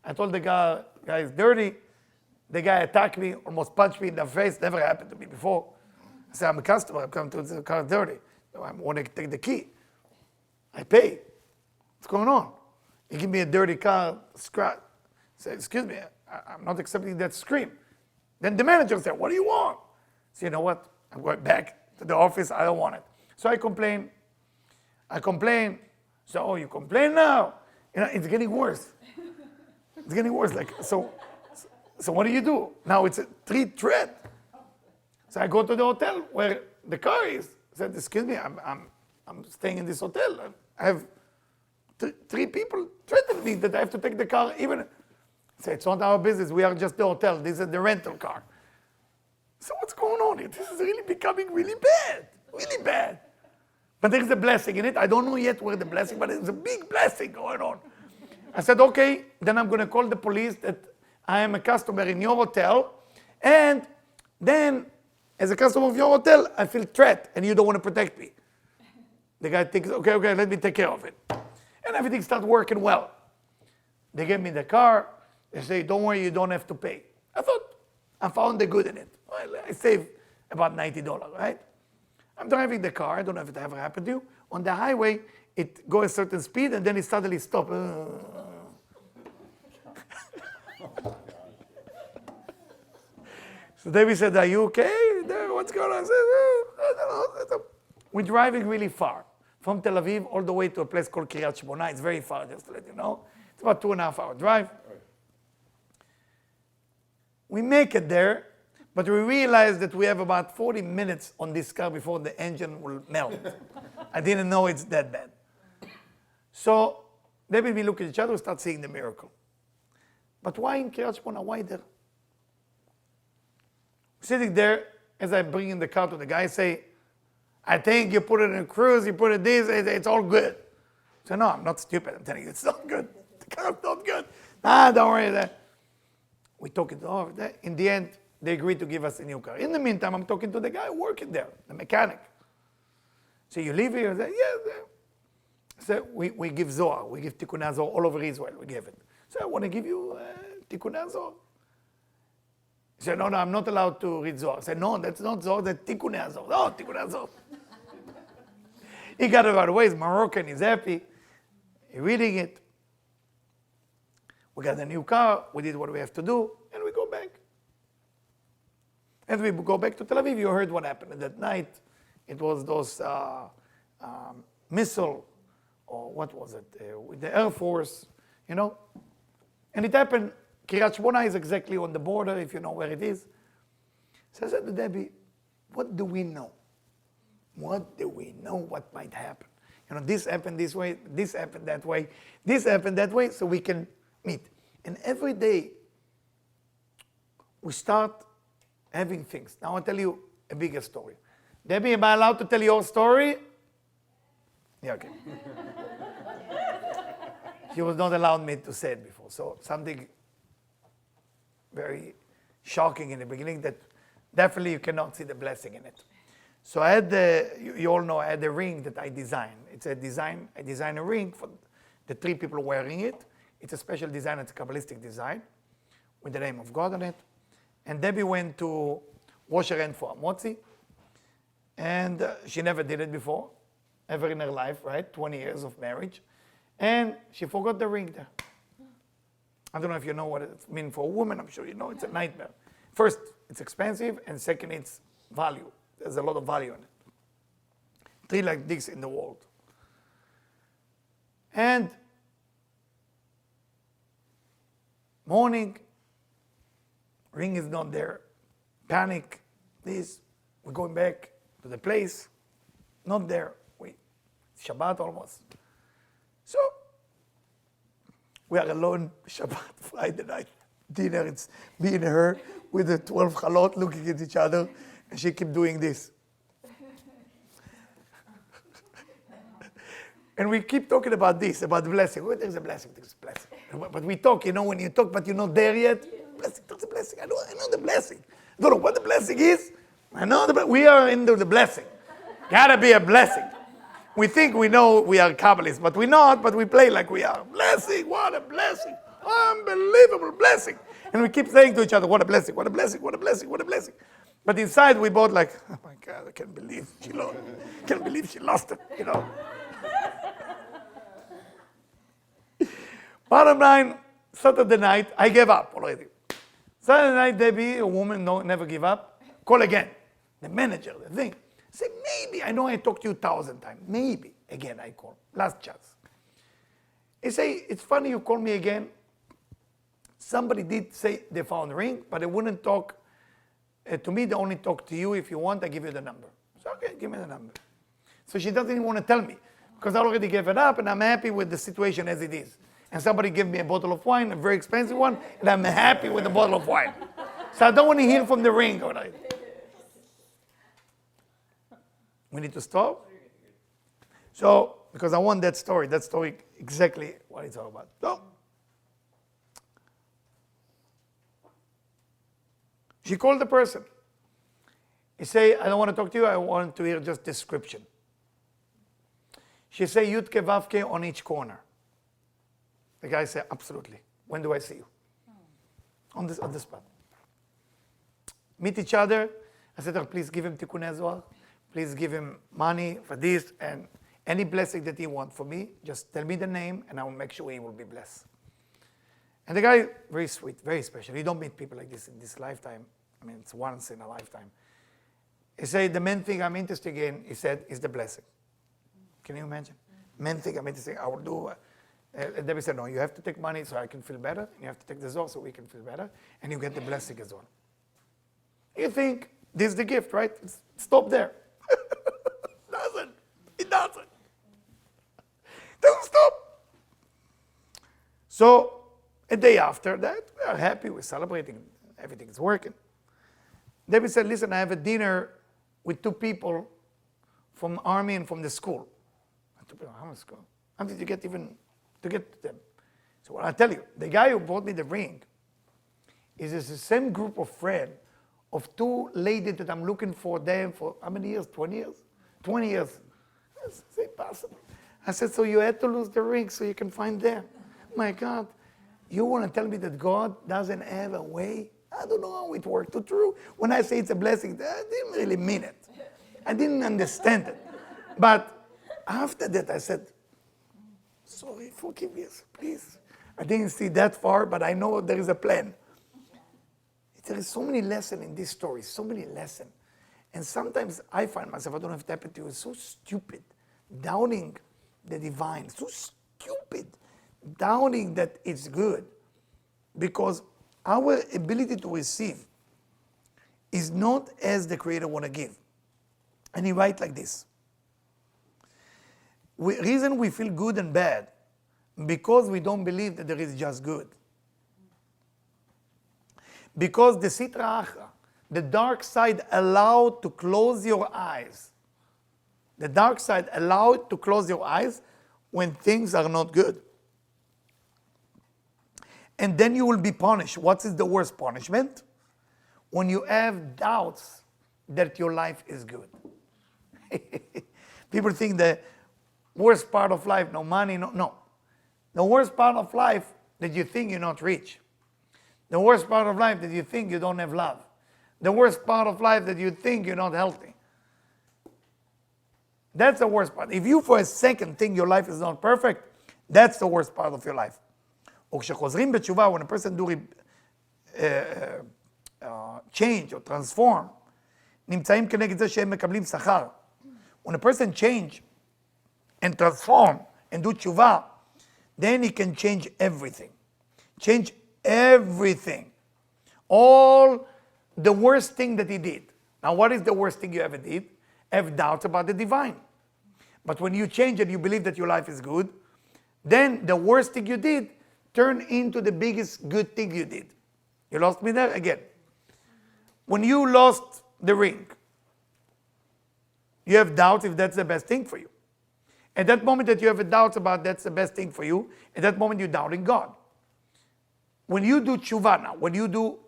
I told the guy it's dirty. The guy attacked me, almost punched me in the face. Never happened to me before. I said, I'm a customer, I'm coming to the car dirty. So I want to take the key. I pay. What's going on? You give me a dirty car, scratch. I said, excuse me, I'm not accepting that scream. Then the manager said, what do you want? I said, you know what? I'm going back to the office, I don't want it. So I complain. So, oh, you complain now? You know, it's getting worse. It's getting worse. Like, so what do? Now it's a 3 threat. So I go to the hotel where the car is. I said, excuse me, I'm staying in this hotel. I have 3 people threatening me that I have to take the car even. Say, it's not our business. We are just the hotel. This is the rental car. So what's going on here? This is really becoming really bad. Really bad. But there's a blessing in it. I don't know yet where the blessing, but there's a big blessing going on. I said, okay, then I'm going to call the police that I am a customer in your hotel. And then, as a customer of your hotel, I feel threat and you don't want to protect me. The guy thinks, okay, let me take care of it. And everything starts working well. They give me the car. They say, don't worry, you don't have to pay. I thought, I found the good in it. Well, I saved about $90, right? I'm driving the car. I don't know if it ever happened to you. On the highway, it goes a certain speed and then it suddenly stops. So David said, are you okay? What's going on? I said, I don't know. We're driving really far. From Tel Aviv all the way to a place called Kiryat Shmona. It's very far, just to let you know. It's about 2.5 hour drive. We make it there, but we realize that we have about 40 minutes on this car before the engine will melt. I didn't know it's that bad. So David and we look at each other and start seeing the miracle. But why in Kiryat Shmona? Why there? Sitting there, as I'm bringing the car to the guy, I say, I think you put it in a cruise, you put it this, it's all good. So no, I'm not stupid. I'm telling you, it's not good. The car's not good. Don't worry. We talk it over. In the end, they agreed to give us a new car. In the meantime, I'm talking to the guy working there, the mechanic. So you live here? I say, yeah. So we give Zohar. We give Tikkunei Zohar all over Israel. We give it. So I want to give you Tikkunei Zohar. He said, no, I'm not allowed to read Zohar. I said, no, that's not Zohar, that's Tikkunei Zohar. Oh, Tikkunei Zohar. He got it right away. He's Moroccan, he's happy. He's reading it. We got a new car, we did what we have to do, and we go back. As we go back to Tel Aviv, you heard what happened that night. It was those missile, or what was it, with the Air Force, you know. And it happened. Kiryat Shmona is exactly on the border, if you know where it is. So I said to Debbie, what do we know? What do we know what might happen? You know, this happened this way, this happened that way, this happened that way, so we can meet. And every day, we start having things. Now I'll tell you a bigger story. Debbie, am I allowed to tell your story? Yeah, okay. She was not allowed me to say it before, so something very shocking in the beginning that definitely you cannot see the blessing in it. So I had you all know I had a ring that I designed. It's a design, I designed a ring for the 3 people wearing it. It's a special design, it's a Kabbalistic design with the name of God on it. And Debbie went to wash her hand for a motzi. And she never did it before, ever in her life, right? 20 years of marriage. And she forgot the ring there. I don't know if you know what it means for a woman. I'm sure you know it's a nightmare. First, it's expensive, and second, it's value. There's a lot of value in it. 3 like this in the world. And morning, ring is not there. Panic, this, we're going back to the place. Not there. It's Shabbat almost. So, we are alone, Shabbat, Friday night, dinner, it's me and her with the 12 chalot looking at each other, and she kept doing this. And we keep talking about this, about the blessing. Oh, there's a blessing, there's a blessing. But we talk, you know, when you talk, but you're not there yet. Blessing, there's a blessing. I know the blessing. I don't know what the blessing is. I know we are into the blessing. Gotta be a blessing. We think we know we are Kabbalists, but we're not, but we play like we are. Blessing, what a blessing. Unbelievable blessing. And we keep saying to each other, what a blessing, what a blessing, what a blessing, what a blessing. But inside we both like, oh my God, I can't believe she lost it, you know. Bottom line, Saturday night, I gave up already. Saturday night, Debbie, a woman, never give up. Call again. The manager, the thing. Say, maybe, I know I talked to you 1,000 times. Maybe, again, I call. Last chance. He say, it's funny you call me again. Somebody did say they found a ring, but they wouldn't talk to me. They only talk to you. If you want, I give you the number. So, okay, give me the number. So she doesn't even want to tell me because I already gave it up and I'm happy with the situation as it is. and somebody give me a bottle of wine, a very expensive one, and I'm happy with the bottle of wine. So I don't want to hear from the ring. All right. We need to stop. So, because I want that story exactly what it's all about. So, she called the person. He say, I don't want to talk to you, I want to hear just description. She say, Yudke Vavke on each corner. The guy said, absolutely. When do I see you? On the spot. Meet each other. I said, oh, please give him Tikkun Zohar. Please give him money for this and any blessing that he wants for me. Just tell me the name and I will make sure he will be blessed. And the guy, very sweet, very special. You don't meet people like this in this lifetime. I mean, it's once in a lifetime. He said, the main thing I'm interested in, he said, is the blessing. Can you imagine? Main thing I'm interested in, I will do. And then we said, no, you have to take money so I can feel better. You have to take the Zohar so we can feel better. And you get the blessing as well. You think, this is the gift, right? Stop there. It doesn't. Doesn't stop. So, a day after that, we are happy, we're celebrating, everything is working. Then we said, listen, I have a dinner with 2 people from army and from the school. And 2 people, how much school? How did you get even to get to them? So what I tell you, the guy who bought me the ring is the same group of friends of 2 ladies that I'm looking for them for how many years? 20 years? 20 years. It's impossible. I said, so you had to lose the ring so you can find them. My God, you want to tell me that God doesn't have a way? I don't know how it works. It's true. When I say it's a blessing, I didn't really mean it. I didn't understand it. But after that, I said, sorry, forgive me, please. I didn't see that far, but I know there is a plan. There is so many lessons in this story, so many lessons. And sometimes I find myself, I don't know if it happened to you, so stupid, doubting the divine, so stupid, doubting that it's good. Because our ability to receive is not as the Creator want to give. And he writes like this. Reason we feel good and bad, because we don't believe that there is just good. Because the Sitra Achra, the dark side allowed to close your eyes. The dark side allowed to close your eyes when things are not good. And then you will be punished. What is the worst punishment? When you have doubts that your life is good. People think the worst part of life, no money, no. The worst part of life that you think you're not rich. The worst part of life that you think you don't have love. The worst part of life that you think you're not healthy. That's the worst part. If you for a second think your life is not perfect, that's the worst part of your life. וכשחוזרים בתשובה, when a person do change or transform, נמצאים כנגד זה שהם מקבלים שכר. When a person change and transform and do tshuva, then he can change everything. Change everything. All the worst thing that he did. Now, what is the worst thing you ever did? Have doubts about the divine. But when you change and you believe that your life is good, then the worst thing you did turned into the biggest good thing you did. You lost me there again. When you lost the ring, you have doubts if that's the best thing for you. At that moment that you have a doubt about that's the best thing for you, at that moment you're doubting God. When you do tshuva now, when you do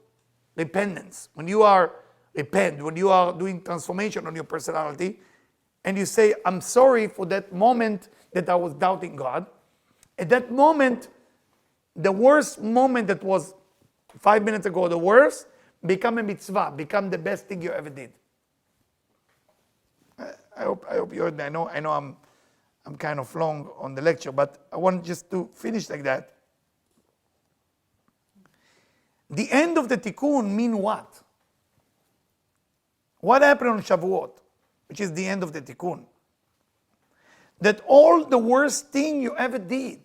repentance, when you are doing transformation on your personality, and you say, I'm sorry for that moment that I was doubting God, at that moment, the worst moment that was 5 minutes ago, the worst, become a mitzvah, become the best thing you ever did. I hope you heard me. I know I'm kind of long on the lecture, but I want just to finish like that. The end of the tikkun mean what? What happened on Shavuot, which is the end of the tikkun? That all the worst thing you ever did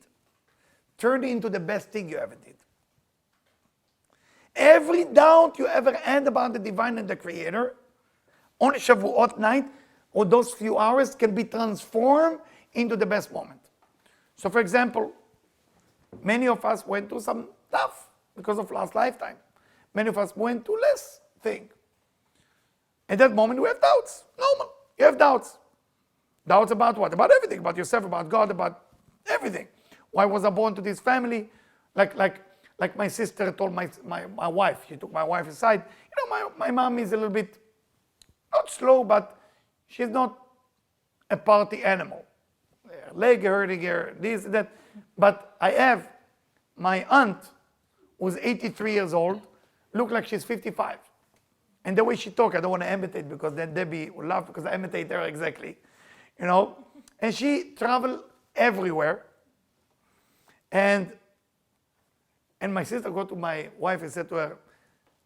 turned into the best thing you ever did. Every doubt you ever had about the divine and the Creator on Shavuot night, or those few hours, can be transformed into the best moment. So for example, Many of us went through some stuff because of last lifetime. Many of us went through less thing. At that moment, we have doubts. Normal. You have doubts. Doubts about what? About everything. About yourself, about God, about everything. Why was I born to this family? Like my sister told my wife. She took my wife aside. You know, my mom is a little bit, not slow, but she's not a party animal. Leg hurting her, this, that. But I have my aunt, who's 83 years old, look like she's 55. And the way she talks, I don't want to imitate because then Debbie will laugh because I imitate her exactly. You know? And she traveled everywhere. And my sister go to my wife and said to her,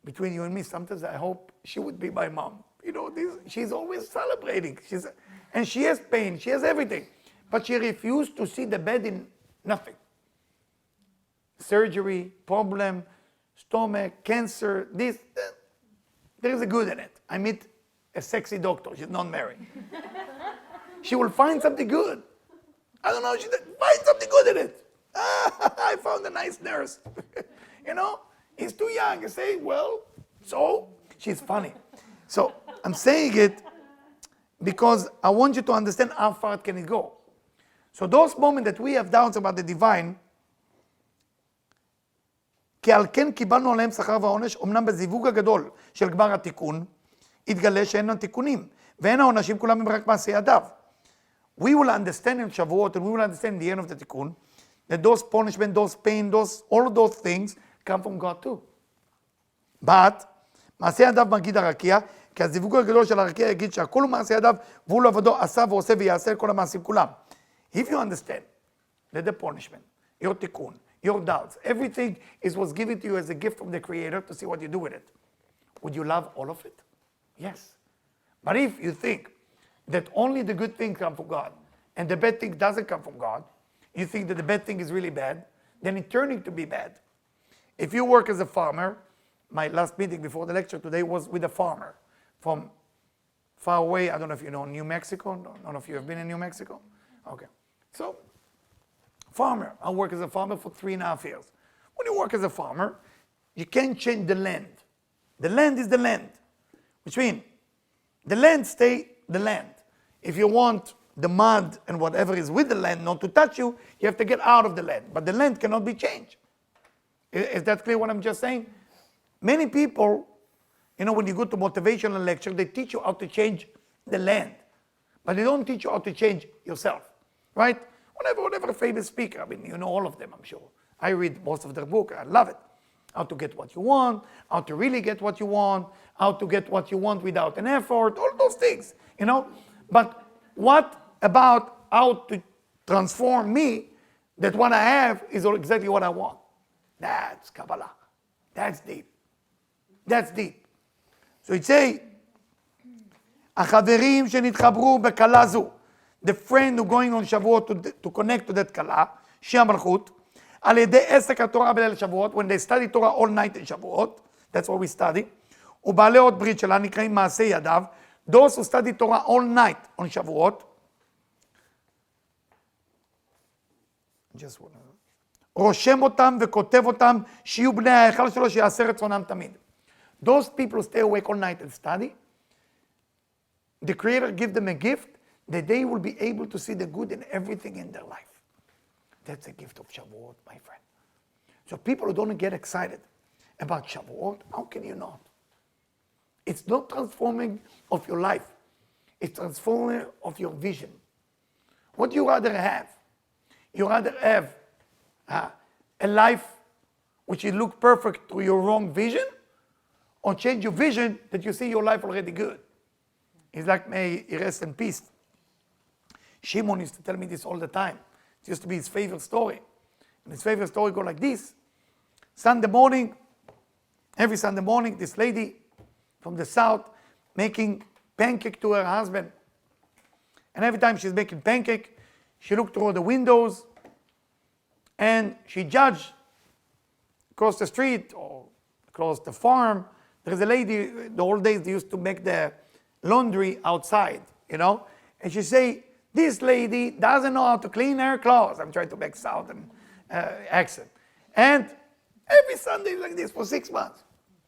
between you and me, sometimes I hope she would be my mom. You know, she's always celebrating. And she has pain, she has everything. But she refused to see the bad in nothing. Surgery, problem, stomach, cancer, this, that. There is a good in it. I meet a sexy doctor, she's not married. She will find something good. I don't know, she find something good in it. I found a nice nurse. You know, he's too young. I say, well, so she's funny. So I'm saying it because I want you to understand how far can it go. So those moments that we have doubts about the divine, כי על כן קיבלנו עליהם שכר והעונש, אמנם בזיווג הגדול של גמר התיקון, התגלה שאין התיקונים, ואין העונשים כולם הם רק מעשי ידיו. We will understand in Shavuot, and we will understand in the end of the tikkun, that those punishment, those pain, all of those things come from God too. But, מעשי ידיו מגיד הרקיע, כי הזיווג הגדול של הרקיע יגיד שהכל הוא מעשי ידיו, והוא לבדו עשה ועושה ויעשה כל המעשים כולם. If you understand that the punishment, your tikkun, your doubts, everything was given to you as a gift from the Creator to see what you do with it, would you love all of it? Yes. But if you think that only the good things come from God and the bad thing doesn't come from God, you think that the bad thing is really bad, then it's turning to be bad. If you work as a farmer, my last meeting before the lecture today was with a farmer from far away. I don't know if you know New Mexico. None of you have been in New Mexico? Okay. So, farmer. I work as a farmer for 3.5 years. When you work as a farmer, you can't change the land. The land is the land. Which means, the land stay the land. If you want the mud and whatever is with the land not to touch you, you have to get out of the land. But the land cannot be changed. Is that clear what I'm just saying? Many people, you know, when you go to motivational lecture, they teach you how to change the land. But they don't teach you how to change yourself. Right? Whatever famous speaker, I mean, you know all of them, I'm sure. I read most of their book, I love it. How to get what you want, how to really get what you want, how to get what you want without an effort, all those things, you know. But what about how to transform me that what I have is exactly what I want? That's Kabbalah. That's deep. That's deep. So it say, החברים שנתחברו בקלה זו, the friend who going on Shavuot to connect to that kala, שהיא המלכות, על ידי עסק התורה בליל שבועות, when they study Torah all night in Shavuot, that's what we study, ובעלי עוד ברית שלה נקראים מעשי ידיו, those who study Torah all night on Shavuot, רושם אותם וכותב אותם, שיהיו בני ההיכל שלו, שיעשה רצונם תמיד. Those people who stay awake all night and study, the Creator give them a gift that they will be able to see the good in everything in their life. That's a gift of Shavuot, my friend. So people who don't get excited about Shavuot, how can you not? It's not transforming of your life. It's transforming of your vision. What do you rather have? You rather have a life which will look perfect to your wrong vision, or change your vision that you see your life already good. It's like, may he rest in peace. Shimon used to tell me this all the time. It used to be his favorite story. And his favorite story go like this. Sunday morning, every Sunday morning, this lady from the south making pancake to her husband. And every time she's making pancake, she looked through the windows and she judged across the street or across the farm. There's a lady, the old days they used to make the laundry outside, you know. And she say, this lady doesn't know how to clean her clothes. I'm trying to make southern accent. And every Sunday like this for 6 months.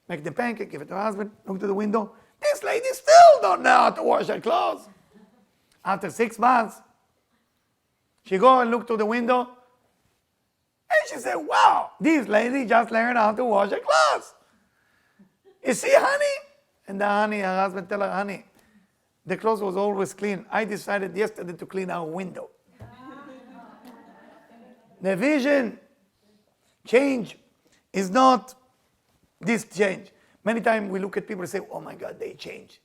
Make the pancake, give it to her husband, look to the window. This lady still don't know how to wash her clothes. After 6 months, she go and look to the window, and she said, wow, this lady just learned how to wash her clothes. You see, honey? And the honey, her husband tell her, honey, the clothes was always clean. I decided yesterday to clean our window. The vision change is not this change. Many times we look at people and say, oh my God, they change.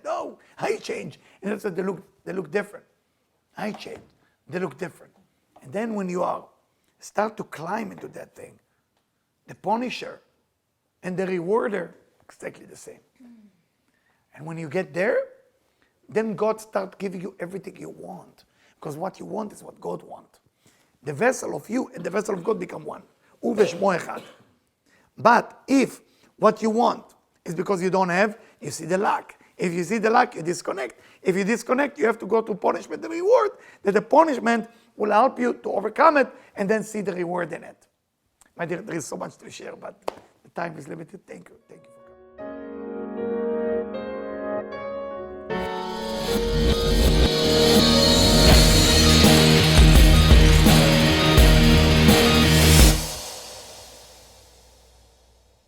No, I change. And that's what they look different. I change. They look different. And then when you start to climb into that thing, the punisher and the rewarder, exactly the same. And when you get there, then God starts giving you everything you want. Because what you want is what God wants. The vessel of you and the vessel of God become one. Uveshmo echad. But if what you want is because you don't have, you see the lack. If you see the lack, you disconnect. If you disconnect, you have to go to punishment and reward. That the punishment will help you to overcome it and then see the reward in it. My dear, there is so much to share, but the time is limited. Thank you. Thank you.